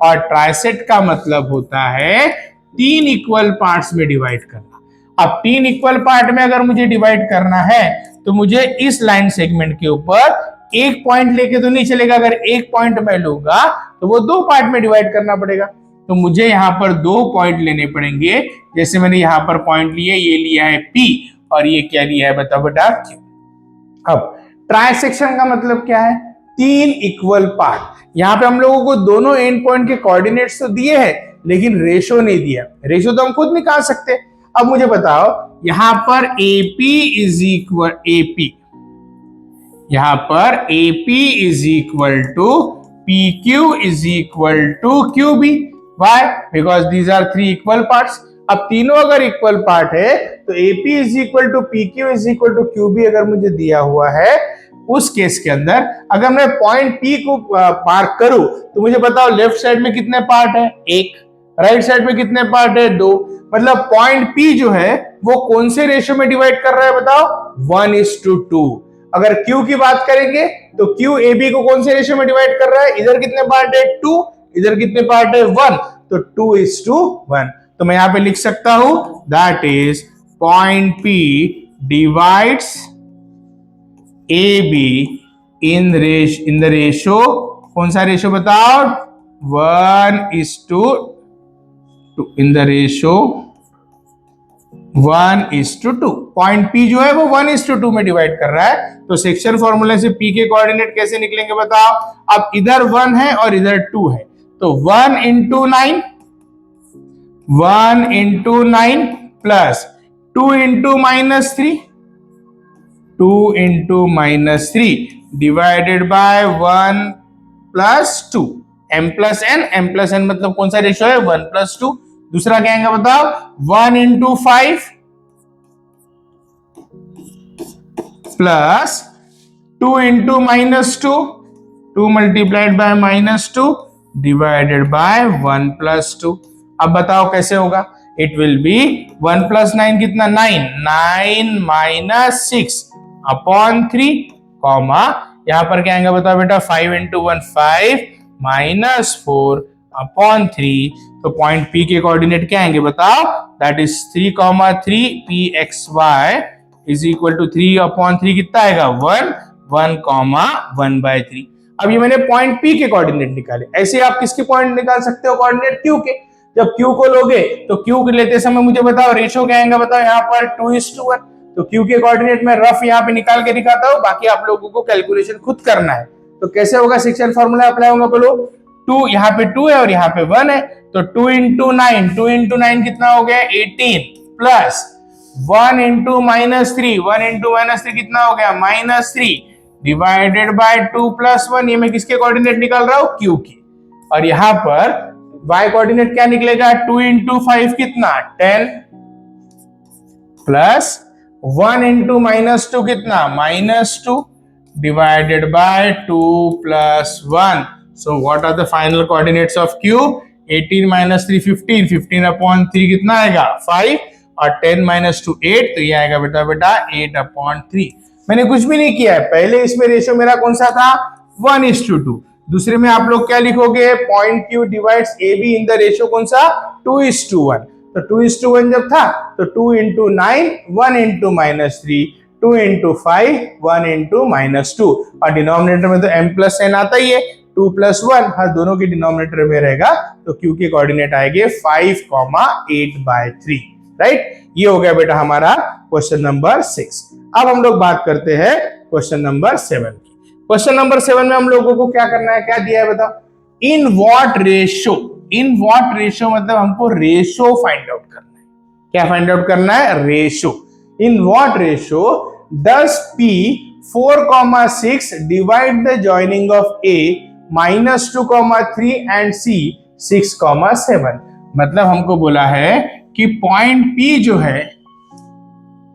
और ट्राइसेक्ट का मतलब होता है 3 इक्वल पार्ट्स में डिवाइड करना। अब 3 इक्वल पार्ट में अगर मुझे डिवाइड करना है तो मुझे इस लाइन सेगमेंट के ऊपर एक पॉइंट लेके तो नहीं चलेगा। अगर एक पॉइंट मैं लूंगा तो वो 2 पार्ट में डिवाइड करना पड़ेगा। तो मुझे यहाँ पर 2 पॉइंट लेने पड़ेंगे। जैसे मैंने यहाँ पर पॉइंट लिए, ये लिया है P और ये क्या लिया है बताओ बेटा, Q। अब ट्राइसेक्शन का मतलब क्या है? 3 इक्वल पार्ट। यहाँ पे हम लोगों को दोनों एंड पॉइंट के कोऑर्डिनेट्स तो दिए हैं लेकिन रेशो नहीं दिया। रेशो तो हम खुद निकाल सकते हैं। अब मुझे बताओ, यहाँ पर AP इज इक्वल AP, यहाँ पर AP is equal to PQ is equal to QB। Why? Because these are 3 equal parts। अब तीनों अगर इक्वल पार्ट है तो AP is equal to PQ is equal to QB अगर मुझे दिया हुआ है, उस केस के अंदर अगर मैं पॉइंट P को पार करूं तो मुझे बताओ लेफ्ट साइड में कितने पार्ट है? 1। राइट साइड में कितने पार्ट है? 2। मतलब पॉइंट P जो है वो कौन से रेशियो में डिवाइड कर रहा है बताओ? 1:2। अगर Q की बात करेंगे तो Q AB को कौन से रेशियो में डिवाइड कर रहा है? इधर कितने पार्ट है? 2। इधर कितने पार्ट है? 1। तो 2:1। तो मैं यहां पे लिख सकता हूं that is point P divides AB in the ratio, कौन सा रेशियो बताओ? 1:2। In the ratio 1:2। Point P जो है वो 1:2 में डिवाइड कर रहा है। तो सेक्शन फॉर्मूले से P के कोऑर्डिनेट कैसे निकलेंगे बताओ? अब इधर 1 है और इधर 2 है, तो 1 into 9, 1 into 9 plus 2 into -3, 2 into -3 divided by 1 plus 2। m plus n मतलब कौन सा रेशियो है? 1:2। दूसरा क्या आएगा बताओ? 1 into 5 plus 2 into -2, 2 multiplied by -2 divided by 1 plus 2। अब बताओ कैसे होगा? इट विल बी 1 plus 9 कितना? 9 minus 6 upon 3, कॉमा यहां पर क्या आएगा बताओ बेटा? 5 into 1 5 minus 4 upon 3। तो पॉइंट P के कोऑर्डिनेट क्या आएंगे बताओ? That is 3,3 PXY is equal to 3 upon 3 कितना आएगा? 1, 1,1/3। अब ये मैंने पॉइंट P के कोऑर्डिनेट निकाले। ऐसे आप किसके पॉइंट निकाल सकते हो? कोऑर्डिनेट Q के। जब Q को लोगे तो Q को लेते समय मुझे बताओ रेशियो क्या आएगा बताओ? यहाँ पर 2:1। तो Q के कोऑर्डिनेट में रफ यहाँ पे निकाल के दिखाता हूँ, बाकी आप लोगों को कैलकुलेशन खुद करना है। तो कैसे होगा? सेक्शन फॉर्मूला अप्लाई होगा, बोलो। 2 यहाँ पे 2 है और यहाँ पे 1 है, तो 2 into 9, 2 into 9 कितना हो गया? 18 प्लस 1 into -3, 1 into -3 कितना हो गया? -3 डिवाइडेड बाय 2 plus 1। ये मैं किसके कोऑर्डिनेट निकाल रहा हूँ? Q की। और यहाँ पर y कोऑर्डिनेट क्या निकलेगा? 2 into 5 कितना? 10 प्लस 1 into -2 कितना? -2 divided by 2 plus 1। So what are the final coordinates of Q? 18 minus 3 15, 15 upon 3 कितना आएगा? 5, और 10 minus 2 8, तो ये आएगा बेटा 8/3। मैंने कुछ भी नहीं किया है, पहले इसमें रेशियो मेरा कौन सा था? 1:2। दूसरे में आप लोग क्या लिखोगे, point Q divides A be in the ratio कौन सा, 2:1। तो 2:1 जब था तो 2 इंटू 9 1 इंटू -3, 2 इंटू 5 1 इंटू -2, और डिनोमिनेटर में तो m प्लस n आता ही है, 2 + 1 हर दोनों के डिनोमिनेटर में रहेगा, तो q के कोऑर्डिनेट आएंगे 5,8/3। राइट, ये हो गया बेटा हमारा क्वेश्चन नंबर 6। अब हम लोग बात करते हैं क्वेश्चन नंबर 7 की। क्वेश्चन नंबर 7 में हम लोगों को क्या करना है, क्या दिया है बताओ, in what ratio, in what ratio मतलब हमको रेशियो फाइंड आउट करना है। क्या फाइंड आउट करना है, ratio. In what ratio does P 4,6 divide the joining of A -2,3 and C 6,7। मतलब हमको बोला है कि पॉइंट P जो है,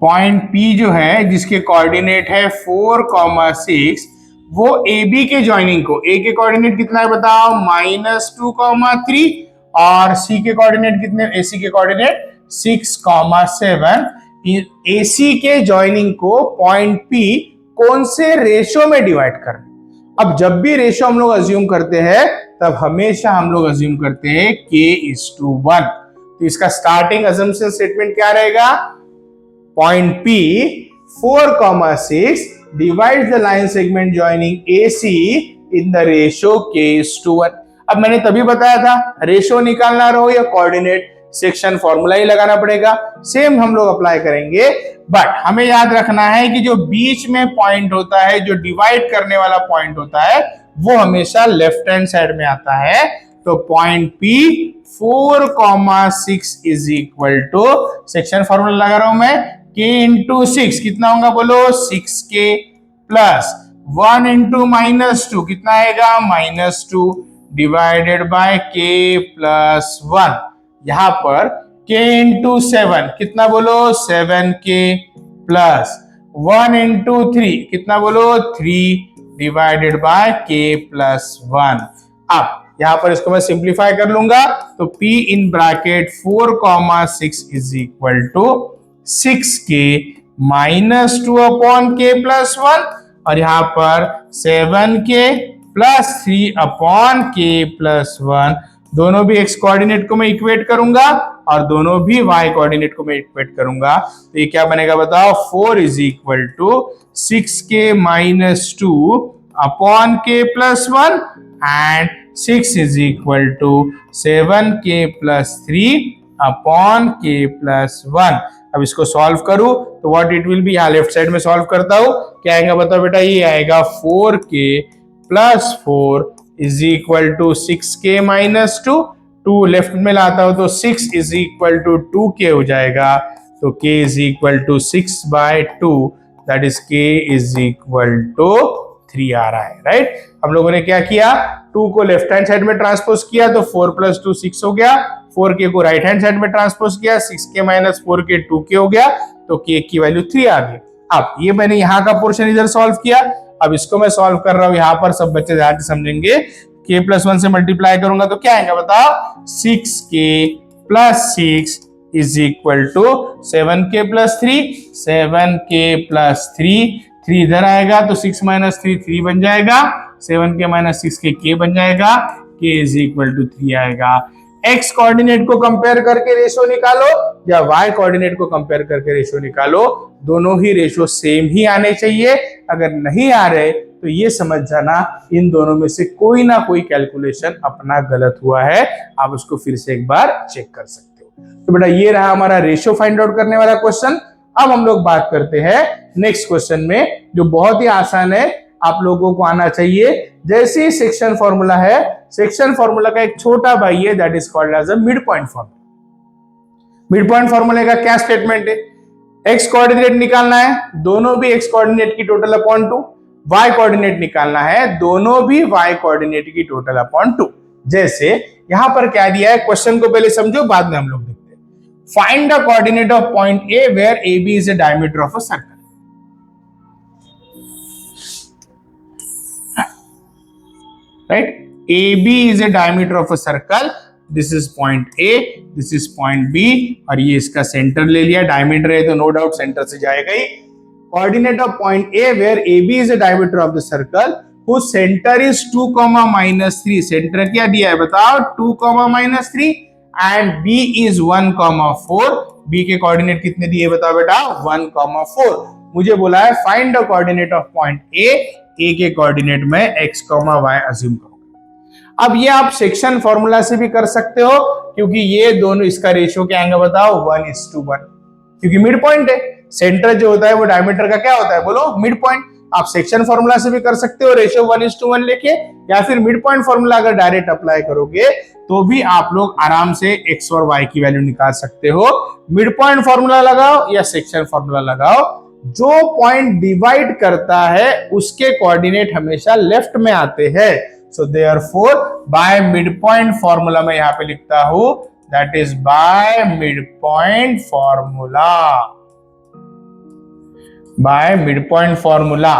पॉइंट P जो है जिसके कोऑर्डिनेट है 4,6, वो AB के जॉइनिंग को, A के कोऑर्डिनेट कितना है बताओ, -2,3, और C के कोऑर्डिनेट कितने, AC के कोऑर्डिनेट 6,7, AC के जॉइनिंग को पॉइंट P कौन से रेशियो में डिवाइड करना। अब जब भी रेशियो हम लोग अज्यूम करते हैं तब हमेशा हम लोग अज्यूम करते हैं k:1। तो इसका स्टार्टिंग असम्पशन स्टेटमेंट क्या रहेगा, point P 4,6 divides the line segment joining AC in the ratio k:1। अब मैंने तभी बताया था रेशियो निकालना रहो या कोऑर्डिनेट, सेक्शन फॉर्मूला ही लगाना पड़ेगा, सेम हम लोग अप्लाई करेंगे। बट हमें याद रखना है कि जो बीच में पॉइंट होता है, जो डिवाइड करने वाला पॉइंट होता है, वो हमेशा लेफ्ट हैंड साइड में आता है। तो point P 4,6 is equal to, section formula लगा रहा हूं मैं, k इंटू 6 कितना होगा बोलो, 6k प्लस 1 इंटू -2 कितना आएगा, -2 डिवाइडेड बाय k प्लस 1। यहां पर k इंटू 7 कितना बोलो, 7k प्लस 1 इंटू 3 कितना बोलो, 3 डिवाइडेड बाय k प्लस 1। अब यहां पर इसको मैं सिंप्लीफाई कर लूंगा, तो P in bracket 4,6 is equal to 6k -2 upon k plus 1, और यहां पर 7k plus 3 upon k plus 1। दोनों भी x कोऑर्डिनेट को मैं इक्वेट करूंगा और दोनों भी y कोऑर्डिनेट को मैं इक्वेट करूंगा, तो ये क्या बनेगा बताओ, 4 is equal to 6k -2 upon k plus 1 and 6 is equal to 7k plus 3 upon k plus 1। अब इसको सॉल्व करूं तो व्हाट इट विल बी, यहां लेफ्ट साइड में सॉल्व करता हूं, क्या आएगा बताओ बेटा, ये आएगा 4k plus 4 is equal to 6k -2, 2 left में लाता हूं तो 6 इज इक्वल टू 2k हो जाएगा, तो k is equal to 6/2, that is k is equal to 3 आ रहा है। राइट, हम लोगों ने क्या किया, 2 को लेफ्ट हैंड साइड में ट्रांसपोज किया तो 4 + 2 6 हो गया, 4k को राइट हैंड साइड में ट्रांसपोज किया, 6k - 4k 2k हो गया, तो k की वैल्यू 3 आ गई। अब ये मैंने यहाँ का पोर्शन इधर सॉल्व किया, अब इसको मैं सॉल्व कर रहा हूँ, यहाँ पर सब बच्चे ध्यान से समझेंगे, k + 1 से मल्टीप्लाई करूंगा तो क्या आएगा बताओ, 6k + 6 is equal to 7k + 3, 7k + 3 इधर आएगा तो 6 - 3 3 बन जाएगा, 7k - 6k k बन जाएगा, k इज इक्वल टू 3 आएगा। x कोऑर्डिनेट को कंपेयर करके रेशियो निकालो या y कोऑर्डिनेट को कंपेयर करके रेशियो निकालो, दोनों ही रेशियो सेम ही आने चाहिए। अगर नहीं आ रहे तो ये समझ जाना इन दोनों में से कोई ना कोई कैलकुलेशन अपना गलत हुआ है, आप उसको फिर से एक बार चेक कर सकते हो। तो बेटा ये रहा हमारा रेशियो फाइंड आउट करने वाला क्वेश्चन। अब हम लोग बात करते हैं नेक्स्ट क्वेश्चन में, जो बहुत ही आसान है, आप लोगों को आना चाहिए। जैसे ही सेक्शन फॉर्मूला है, सेक्शन फॉर्मूला का एक छोटा भाई है, that is called as a mid point formula. Mid point फॉर्मूले का क्या स्टेटमेंट है, एक्स कोऑर्डिनेट निकालना है, दोनों भी एक्स कोऑर्डिनेट की टोटल अपॉन 2, वाई कोऑर्डिनेट निकालना है, दोनों भी वाई कोऑर्डिनेट की टोटल अपॉन 2। जैसे यहां पर क्या दिया है, क्वेश्चन को पहले समझो, बाद में हम लोग देखते हैं। Find the coordinate of point A where A B is the diameter of a circle. Right, AB is a diameter of a circle. This is point A, this is point B, और ये इसका centre ले लिया, diameter है तो no doubt centre से जाएगा ही। Coordinate of point A where AB is a diameter of the circle, whose center is 2, -3. Centre क्या दिया है बताओ, 2, -3 एंड B is 1, 4. B के कोऑर्डिनेट कितने दिए बताओ बेटा, 1, 4. मुझे बोला है find the coordinate of point A के कोऑर्डिनेट में x, y अज्यूम करो। अब ये आप सेक्शन फॉर्मूला से भी कर सकते हो, क्योंकि ये दोनों, इसका रेशियो क्या आएगा बताओ, 1:1, क्योंकि मिड पॉइंट है। सेंटर जो होता है वो डायमीटर का क्या होता है बोलो, मिड पॉइंट। आप सेक्शन फॉर्मूला से भी कर सकते हो रेशियो 1:1 लेके, या फिर मिड पॉइंट फॉर्मूला अगर डायरेक्ट अप्लाई करोगे तो भी आप लोग आराम से x और y की वैल्यू निकाल सकते हो। मिड पॉइंट फॉर्मूला लगाओ या सेक्शन फॉर्मूला लगाओ, जो पॉइंट डिवाइड करता है उसके कोऑर्डिनेट हमेशा लेफ्ट में आते हैं। So therefore by mid point formula में यहां पे लिखता हूं, that is by mid point formula, by mid point formula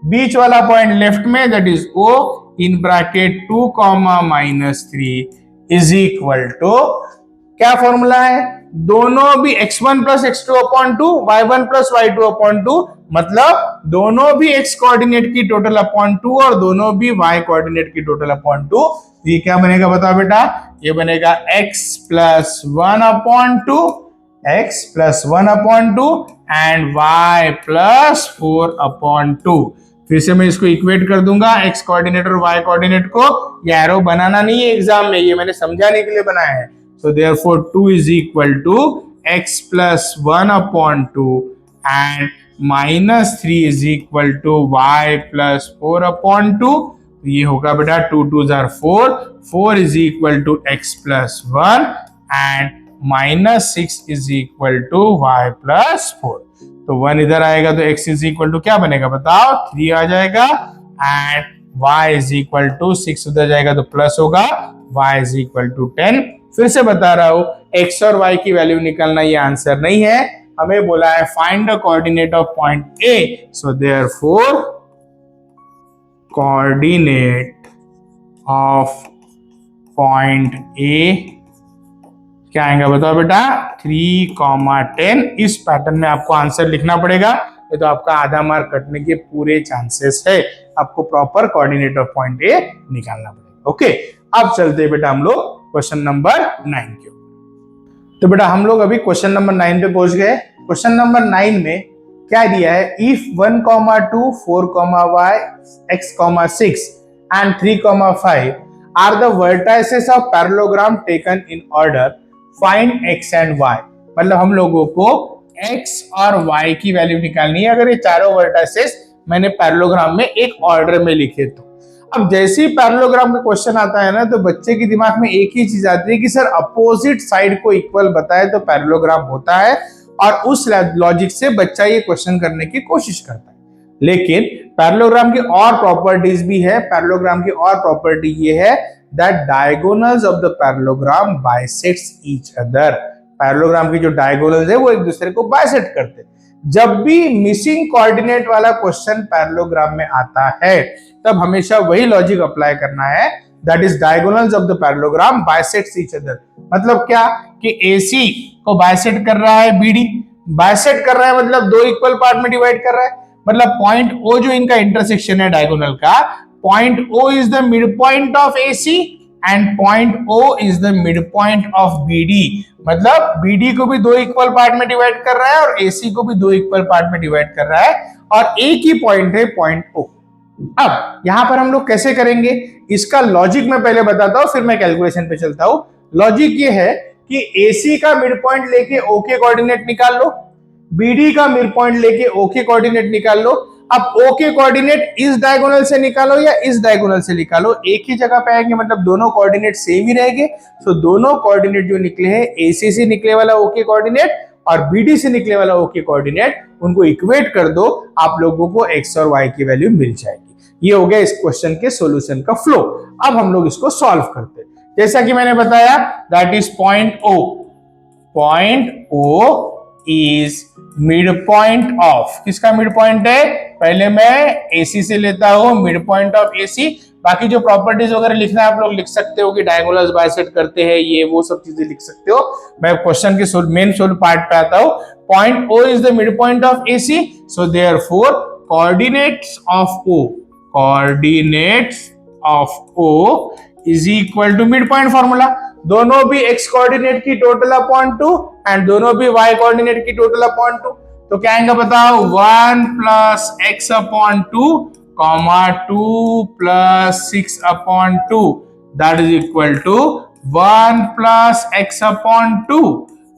बीच वाला पॉइंट लेफ्ट में, that is O in bracket 2, -3 is equal to क्या फॉर्मूला है, दोनों भी x1 + x2/2, y1 + y2/2, मतलब दोनों भी x कोऑर्डिनेट की टोटल अपॉन 2 और दोनों भी y कोऑर्डिनेट की टोटल अपॉन 2। ये क्या बनेगा बताओ बेटा, ये बनेगा x + 1/2, x + 1/2 एंड y + 4/2। फिर से मैं इसको इक्वेट कर दूंगा, x कोऑर्डिनेट और y कोऑर्डिनेट को। ये एरो बनाना नहीं है एग्जाम में, ये मैंने समझाने के लिए बनाया है। So therefore 2 is equal to x + 1/2 and -3 is equal to y + 4/2। ये होगा बेटा 2 2s are 4, 4 is equal to x + 1 and -6 is equal to y + 4। तो 1 इधर आएगा तो x is equal to क्या बनेगा बताओ, 3 आ जाएगा and y is equal to 6 उधर जाएगा तो प्लस होगा, y is equal to 10। फिर से बता रहा हूं, x और y की वैल्यू निकालना ये आंसर नहीं है, हमें बोला है find the coordinate of point A। So therefore coordinate of point A क्या आएगा बताओ बेटा, 3, 10। इस पैटर्न में आपको आंसर लिखना पड़ेगा, ये तो आपका आधा मार्क कटने के पूरे चांसेस है। आपको proper coordinate of point A निकालना पड़ेगा। ओके, अब चलते हैं बेटा हम लोग क्वेश्चन नंबर 9 के ऊपर। तो बेटा हम लोग अभी क्वेश्चन नंबर 9 पे पहुंच गए। क्वेश्चन नंबर 9 में क्या दिया है, if 1, 2, 4, y, x, 6 and 3, 5 are the vertices of parallelogram taken in order, find x and y। मतलब हम लोगों को x और y की वैल्यू निकालनी है अगर ये चारों वर्टाइसेस मैंने पैरेललोग्राम में एक ऑर्डर में लिखे तो। अब जैसे ही पैरेललोग्राम का क्वेश्चन आता है ना, तो बच्चे के दिमाग में एक ही चीज आती है कि सर अपोजिट साइड को इक्वल बताए तो पैरेललोग्राम होता है, और उस लॉजिक से बच्चा ये क्वेश्चन करने की कोशिश करता है। लेकिन पैरेललोग्राम की और प्रॉपर्टीज भी है। पैरेललोग्राम की और प्रॉपर्टी ये है that diagonals of the parallelogram bisects each other. Parallelogram की जो डायगोनल्स है वो एक दूसरे को बाइसेक्ट करते हैं। जब भी मिसिंग कोऑर्डिनेट वाला क्वेश्चन पैरेललोग्राम में आता है तब हमेशा वही लॉजिक अप्लाई करना है, that is diagonals of the parallelogram bisects each other. मतलब क्या कि AC को बाइसेक्ट कर रहा है BD, बाइसेक्ट कर रहा है मतलब दो इक्वल पार्ट में डिवाइड कर रहा है। मतलब पॉइंट O जो इनका इंटरसेक्शन है डायगोनल का, point O is the mid point of AC and point O is the mid point of BD। मतलब BD को भी दो इक्वल पार्ट में डिवाइड कर रहा है और AC को भी दो इक्वल पार्ट में डिवाइड कर रहा है, और एक ही पॉइंट है पॉइंट O। अब यहां पर हम लोग कैसे करेंगे, इसका लॉजिक मैं पहले बताता हूं, फिर मैं कैलकुलेशन पे चलता हूं। लॉजिक ये है कि AC का मिड पॉइंट लेके O के कोऑर्डिनेट निकाल लो, BD का मिड पॉइंट लेके O के कोऑर्डिनेट निकाल लो। अब O के कोऑर्डिनेट इस डायगोनल से निकालो या इस डायगोनल से निकालो, एक ही जगह पे आएंगे, मतलब दोनों कोऑर्डिनेट सेम ही रहेंगे। तो दोनों कोऑर्डिनेट जो निकले हैं, AC से निकले वाला O के कोऑर्डिनेट और BD से निकले वाला O के कोऑर्डिनेट, उनको इक्वेट कर दो, आप लोगों को x और y की वैल्यू मिल जाएगी। ये हो गया इस क्वेश्चन के सॉल्यूशन का फ्लो। अब हम लोग इसको सॉल्व करते हैं। जैसा कि मैंने बताया, that is point O। Point O is mid point of, किसका मिड पॉइंट है, पहले मैं AC से लेता हूं मिड पॉइंट ऑफ AC। बाकी जो प्रॉपर्टीज वगैरह लिखना है आप लोग लिख सकते हो कि डायगोनल्स बाइसेक्ट करते हैं, ये वो सब चीजें लिख सकते हो। मैं क्वेश्चन के मेन सोल पार्ट पे आता हूं। Point O is the mid point of AC, so therefore coordinates of O, coordinates of O is equal to mid point formula, दोनों भी x कोऑर्डिनेट की टोटल अपॉन 2 एंड दोनों भी y coordinate की total upon 2, तो क्या आएगा बताओ 1 plus x upon 2 comma 2 plus 6 upon 2 that is equal to 1 plus x upon 2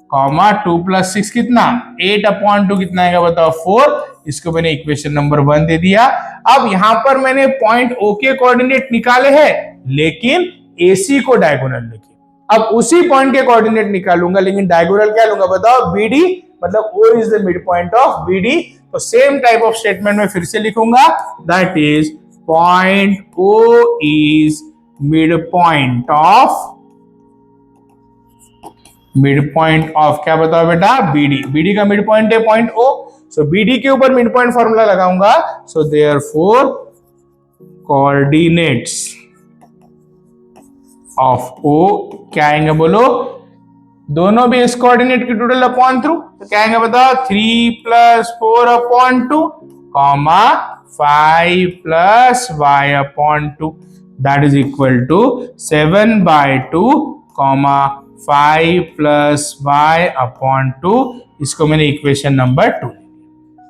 comma 2 plus 6 कितना 8 अपॉन 2 कितना आएगा बताओ 4। इसको मैंने इक्वेशन नंबर 1 दे दिया। अब यहां पर मैंने पॉइंट O के कोऑर्डिनेट निकाले हैं लेकिन AC को डायगोनल लेके, अब उसी पॉइंट के कोऑर्डिनेट निकालूंगा लेकिन डायगोनल क्या लूंगा बताओ BD, मतलब O is the mid point of BD। तो सेम टाइप ऑफ स्टेटमेंट में फिर से लिखूंगा that is point O is mid point of क्या बताओ बेटा BD का मिड पॉइंट है पॉइंट O, सो BD के ऊपर मिड पॉइंट फॉर्मूला लगाऊंगा, सो देयरफॉर कोऑर्डिनेट्स ऑफ O क्या आएंगे बोलो, दोनों भी इस कोऑर्डिनेट की टोटल अपॉन 3, तो क्या आएंगे बताओ 3 plus 4 upon 2 comma 5 plus y upon 2 that is equal to 7 by 2 comma 5 plus y upon 2। इसको मैंने इक्वेशन नंबर 2।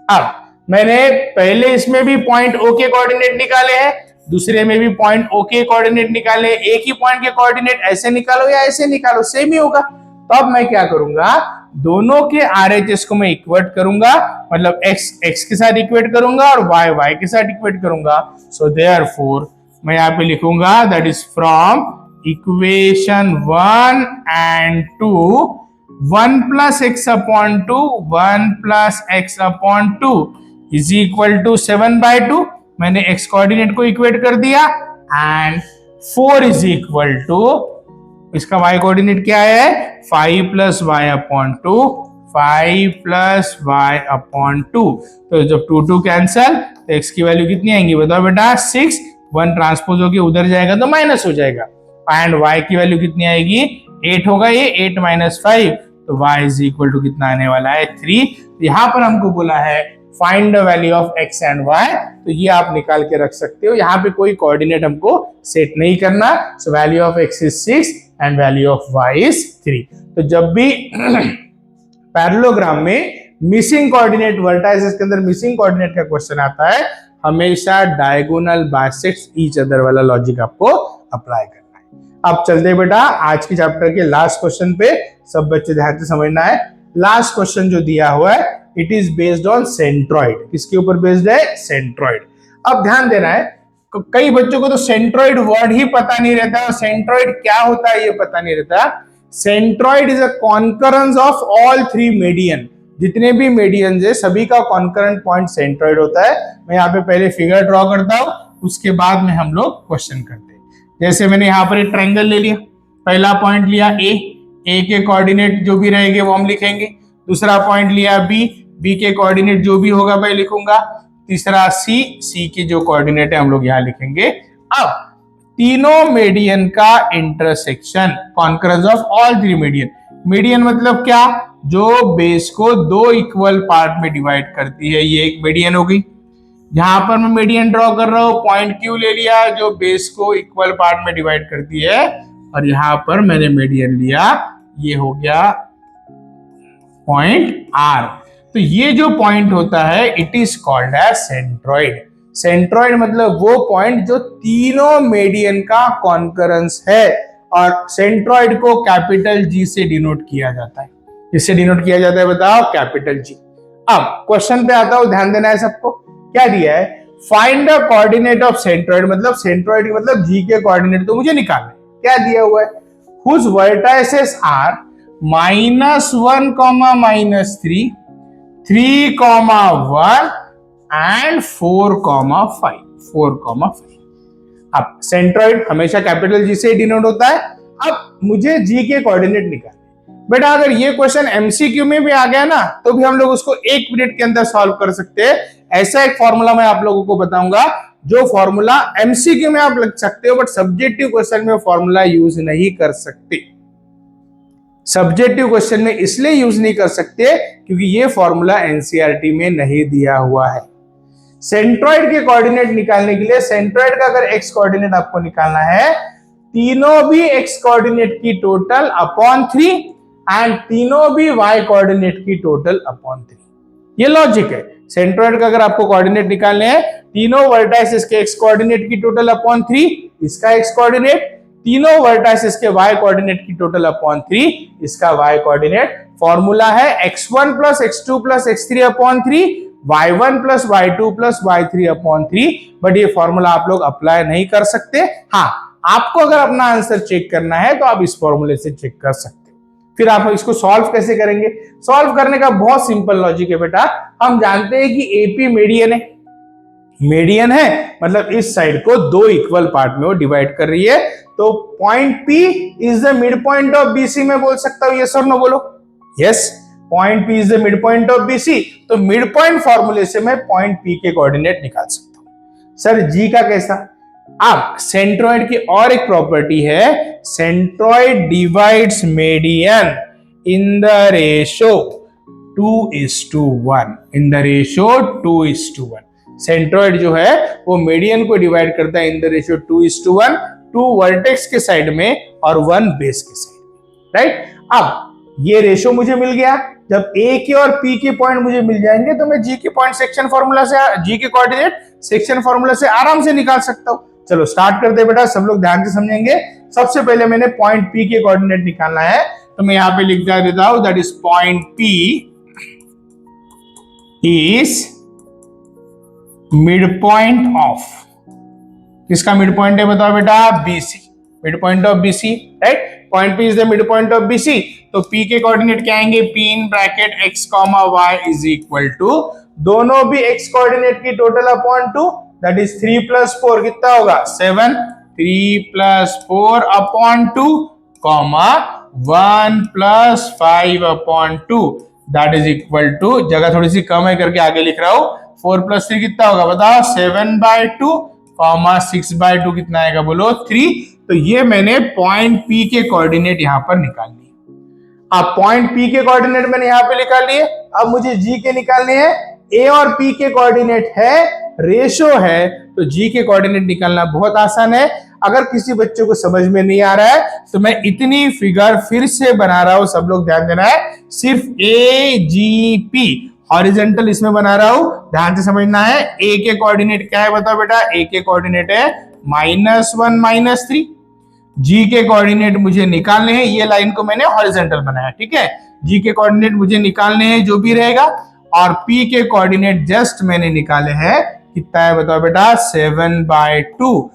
अब मैंने पहले इसमें भी पॉइंट O के कोऑर्डिनेट निकाले हैं, दूसरे में भी पॉइंट O के कोऑर्डिनेट निकाले, एक ही पॉइंट के कोऑर्डिनेट ऐसे निकालो या ऐसे निकालो सेम ही होगा। तो अब मैं क्या करूंगा, दोनों के RHS को मैं इक्वेट करूंगा, मतलब x के साथ इक्वेट करूंगा और y के साथ इक्वेट करूंगा। सो देयरफॉर मैं यहाँ पे लिखूंगा that is from equation 1 and 2 1 plus x upon 2 1 plus x upon 2 is equal to 7 by 2, मैंने x कोऑर्डिनेट को इक्वेट कर दिया एंड 4 इज इक्वल टू इसका y कोऑर्डिनेट क्या है 5 plus y upon 2 5 plus y upon 2, तो जब 2 कैंसल तो x की वैल्यू कितनी आएंगी बताओ बेटा 6, 1 ट्रांसपोज होके उधर जाएगा तो माइनस हो जाएगा एंड y की वैल्यू कितनी आएगी 8 होगा, ये 8 माइनस 5 तो y इज इक्वल टू कितना आने वाला है 3। यहां पर हमको बोला है find the value of x and y, तो ये आप निकाल के रख सकते हो, यहाँ पे कोई कोऑर्डिनेट हमको सेट नहीं करना। So value of x is 6 and value of y is 3। तो जब भी पैरेललोग्राम में मिसिंग कोऑर्डिनेट वर्टाइसेस के अंदर मिसिंग कोऑर्डिनेट का क्वेश्चन आता है, हमेशा डायगोनल बाइसेक्ट्स ईच अदर वाला लॉजिक आपको अप्लाई करना है। अब चलते बेटा आज की चैप्टर के लास्ट क्वेश्चन पे, सब बच्चे ध्यान से समझना है। लास्ट क्वेश्चन जो दिया हुआ है it is based on centroid, किसके ऊपर बेस्ड है सेंट्रॉइड। अब ध्यान देना है, कई बच्चों को तो सेंट्रॉइड वर्ड ही पता नहीं रहता और सेंट्रॉइड क्या होता है ये पता नहीं रहता। Centroid is a concurrence of all 3 median, जितने भी मेडियन है सभी का कॉन्करेंट पॉइंट सेंट्रॉइड होता है। मैं यहाँ पे पहले फिगर ड्रॉ करता हूं, उसके बाद में हम लोग क्वेश्चन करते हैं। जैसे मैंने यहाँ पर एक ट्रायंगल ले लिया, पहला पॉइंट लिया ए के कोऑर्डिनेट जो भी रहेंगे वो हम लिखेंगे, दूसरा पॉइंट लिया बी के कोऑर्डिनेट जो भी होगा मैं लिखूंगा, तीसरा सी के जो कोऑर्डिनेट है हम लोग यहाँ लिखेंगे। अब तीनों मेडियन का intersection, concurrence of all 3 median, median मतलब क्या, जो बेस को 2 इक्वल पार्ट में डिवाइड करती है, ये एक मीडियन हो गई। यहां पर मैं मीडियन ड्रॉ कर रहा हूं, पॉइंट क्यू ले लिया जो बेस को इक्वल पार्ट में डिवाइड करती है, और यहां पर मैंने मीडियन लिया, ये हो गया पॉइंट आर। तो ये जो पॉइंट होता है it is called as centroid. Centroid मतलब वो पॉइंट जो तीनों मेडियन का कॉन्करेंस है, और सेंट्रॉइड को कैपिटल जी से डिनोट किया जाता है। किससे डिनोट किया जाता है बताओ, कैपिटल जी। अब क्वेश्चन पे आता हूं, ध्यान देना है सबको। क्या दिया है, find the coordinate of centroid, मतलब सेंट्रॉइड मतलब जी के कोऑर्डिनेट तो मुझे निकालना है। क्या दिया हुआ है, हुज वर्टाइसेस आर -1, -3, 3, 1 एंड 4, 5। अब सेंट्रॉइड हमेशा कैपिटल जी से डिनोट होता है। अब मुझे जी के कोऑर्डिनेट निकालने। बेटा अगर ये क्वेश्चन एमसीक्यू में भी आ गया ना तो भी हम लोग उसको 1 मिनट के अंदर सॉल्व कर सकते हैं। ऐसा एक फॉर्मूला मैं आप लोगों को बताऊंगा, जो फॉर्मूला एमसीक्यू में आप लग सकते हो बट सब्जेक्टिव क्वेश्चन में फॉर्मूला यूज नहीं कर सकते। सब्जेक्टिव क्वेश्चन में इसलिए यूज नहीं कर सकते क्योंकि ये फॉर्मूला एनसीईआरटी में नहीं दिया हुआ है। सेंट्रॉइड के कोऑर्डिनेट निकालने के लिए, सेंट्रॉइड का अगर एक्स कोऑर्डिनेट आपको निकालना है, तीनों भी एक्स कोऑर्डिनेट की टोटल अपॉन 3 एंड तीनों भी वाई कोऑर्डिनेट की टोटल अपॉन 3। ये लॉजिक है। सेंट्रॉइड का अगर आपको कोऑर्डिनेट निकालने हैं, तीनों वर्टाइसेस के एक्स कोऑर्डिनेट की टोटल अपॉन 3, इसका एक्स कोऑर्डिनेट, तीनों वर्टाइसेस के वाई कोऑर्डिनेट की टोटल अपॉन 3, इसका वाई कोऑर्डिनेट। फॉर्मूला है x1 plus x2 plus x3 upon 3, y1 plus y2 plus y3 upon 3। But ये फॉर्मूला आप लोग अप्लाई नहीं कर सकते। हाँ, आपको अगर अपना आंसर चेक करना है तो आप इस फॉर्मूले से चेक कर सकते हैं। फिर आप इसको सॉल्व कैसे करेंगे? सॉल्व करने का बहुत सिंपल लॉजिक है बेटा। हम जानते हैं कि एपी मीडियन है, मीडियन है मतलब इस साइड को दो इक्वल पार्ट में वो डिवाइड कर रही है, तो point P is the mid point of BC में बोल सकता हूं, यस और नो बोलो। Yes, point P is the mid point of BC, तो मिड पॉइंट फॉर्मूले से मैं पॉइंट P के कोऑर्डिनेट निकाल सकता हूं। सर जी का कैसा? अब सेंट्रॉइड की और एक प्रॉपर्टी है, centroid divides median in the ratio 2:1, in the ratio 2:1। Centroid जो है वो मीडियन को डिवाइड करता है इन द रेशो 2:1, 2 वर्टेक्स के साइड में और 1 बेस के साइड में, राइट। अब ये रेशो मुझे मिल गया, जब A के और P के पॉइंट मुझे मिल जाएंगे तो मैं G के पॉइंट सेक्शन फार्मूला से, G के कोऑर्डिनेट सेक्शन फार्मूला से आराम से निकाल सकता हूं। चलो स्टार्ट करते बेटा, सब लोग ध्यान से समझेंगे। सबसे पहले मैंने पॉइंट P के कोऑर्डिनेट निकालना है, तो मैं यहां पे लिख देता हूं, that is point P is mid point of, किसका मिड पॉइंट है बताओ बेटा? BC, mid point of BC, right. Point P is the mid point of BC, तो P के कोऑर्डिनेट क्या आएंगे? P in bracket x, y is equal to, दोनों भी x कोऑर्डिनेट की total upon 2, that is 3 plus 4 कितना होगा? 7, 3 plus 4 upon 2, 1 plus 5 upon 2, that is equal to, जगह थोड़ी सी कम है करके आगे लिख रहा हूं, 4 प्लस 3 कितना होगा बताओ? 7/2, 6/2 कितना आएगा बोलो? 3। तो ये मैंने पॉइंट P के कोऑर्डिनेट यहां पर निकाल लिए। अब पॉइंट P के कोऑर्डिनेट मैंने यहां पे निकाल लिए, अब मुझे G के निकालने हैं। A और P के कोऑर्डिनेट है, रेशो है, तो G के कोऑर्डिनेट निकालना बहुत आसान है। अगर किसी बच्चे को समझ में नहीं आ रहा है तो मैं इतनी फिगर फिर से बना रहा हूं, सब लोग ध्यान देना है। सिर्फ AGP हॉरिजॉन्टल इसमें बना रहा हूं, ध्यान से समझना है। A के कोऑर्डिनेट क्या है बताओ बेटा? A के कोऑर्डिनेट है -1 -3। G के कोऑर्डिनेट मुझे निकालने हैं, ये लाइन को मैंने हॉरिजॉन्टल बनाया, ठीक है। G के कोऑर्डिनेट मुझे निकालने हैं जो भी रहेगा, और P के कोऑर्डिनेट जस्ट मैंने निकाले हैं, कितना है बताओ बेटा? 7/2,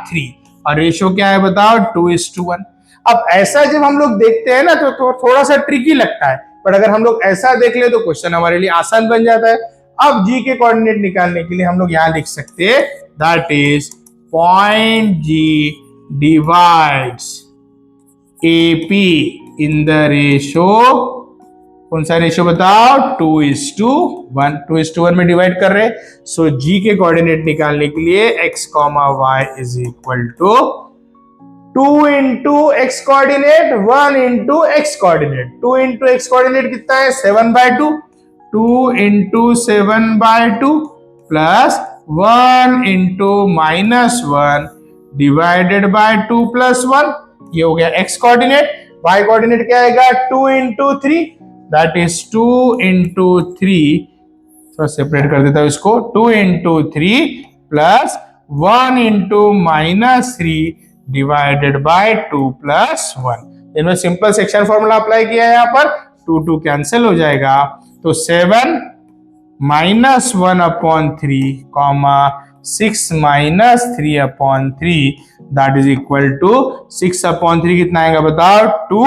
3, और रेशो क्या है बताओ? 2:1। अब ऐसा जब हम लोग देखते हैं ना तो थोड़ा सा ट्रिकी लगता है, पर अगर हम लोग ऐसा देख ले तो क्वेश्चन हमारे लिए आसान बन जाता है। अब G के कोऑर्डिनेट निकालने के लिए हम लोग यहां लिख सकते हैं, that is point G divides AP in the ratio, कौन सा रेशो बताओ? 2:1, 2:1 में डिवाइड कर रहे। सो G के कोऑर्डिनेट निकालने के लिए x, y is equal to 2 into x coordinate, 1 into x coordinate. 2 into x coordinate कितना है? 7/2, 2 into 7/2 plus 1 into -1 divided by 2 plus 1, ये हो गया एक्स कोऑर्डिनेट। वाई कोऑर्डिनेट क्या आएगा? 2 इंटू 3, दैट इज 2 इंटू 3, थोड़ा सेपरेट कर देता हूं इसको, 2 into 3 plus 1 into -3 divided by 2 plus 1। इनमें सिंपल सेक्शन फॉर्मूला अप्लाई किया है, यहाँ पर 2 कैंसिल हो जाएगा, तो 7 -1 upon 3, 6 -3 upon 3, that is equal to 6 upon 3 कितना आएगा बताओ? 2,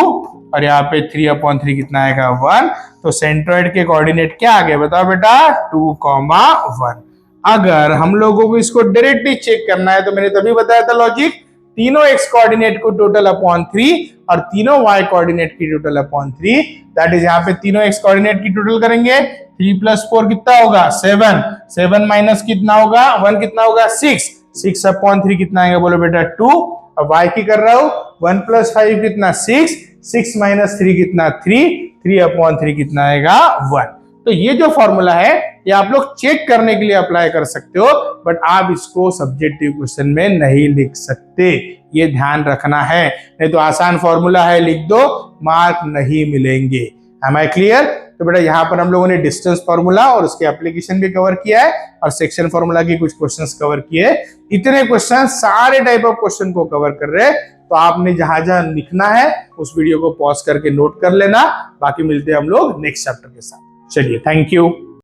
और यहाँ पे 3 अपॉन 3 कितना आएगा? 1। तो सेंट्रॉइड के कोऑर्डिनेट क्या आ गए बताओ बेटा? 2, 1। अगर हम लोगों को इसको डायरेक्टली चेक करना है तो मैंने तभी बताया था लॉजिक, तीनों एक्स कोऑर्डिनेट को टोटल अपॉन 3 और तीनों वाई कोऑर्डिनेट की टोटल अपॉन 3, दैट इज यहाँ पे तीनों एक्स कोऑर्डिनेट की टोटल करेंगे, 3 प्लस 4 कितना होगा? 7, 7 माइनस कितना होगा? 1 कितना होगा? 6, 6 अपॉन 3 कितना आएगा बोलो बेटा? 2। अब वाई की कर रहा हूं, 1 प्लस 5 कितना? 6, 6 माइनस 3 कितना? 3, 3 अपॉन 3 कितना आएगा? 1। तो ये जो फॉर्मूला है ये आप लोग चेक करने के लिए अप्लाई कर सकते हो, बट आप इसको सब्जेक्टिव क्वेश्चन में नहीं लिख सकते, ये ध्यान रखना है। नहीं तो आसान फॉर्मूला है लिख दो, मार्क नहीं मिलेंगे। Am I clear? तो बेटा यहाँ पर हम लोगों ने डिस्टेंस फॉर्मूला और उसके एप्लीकेशन भी कवर किया है और सेक्शन फॉर्मूला की कुछ क्वेश्चंस कवर किए। इतने क्वेश्चन सारे टाइप ऑफ क्वेश्चन को कवर कर रहे हैं, तो आपने जहां जहां लिखना है उस वीडियो को पॉज करके नोट कर लेना। बाकी मिलते हैं हम लोग नेक्स्ट चैप्टर के साथ। चलिए, थैंक यू।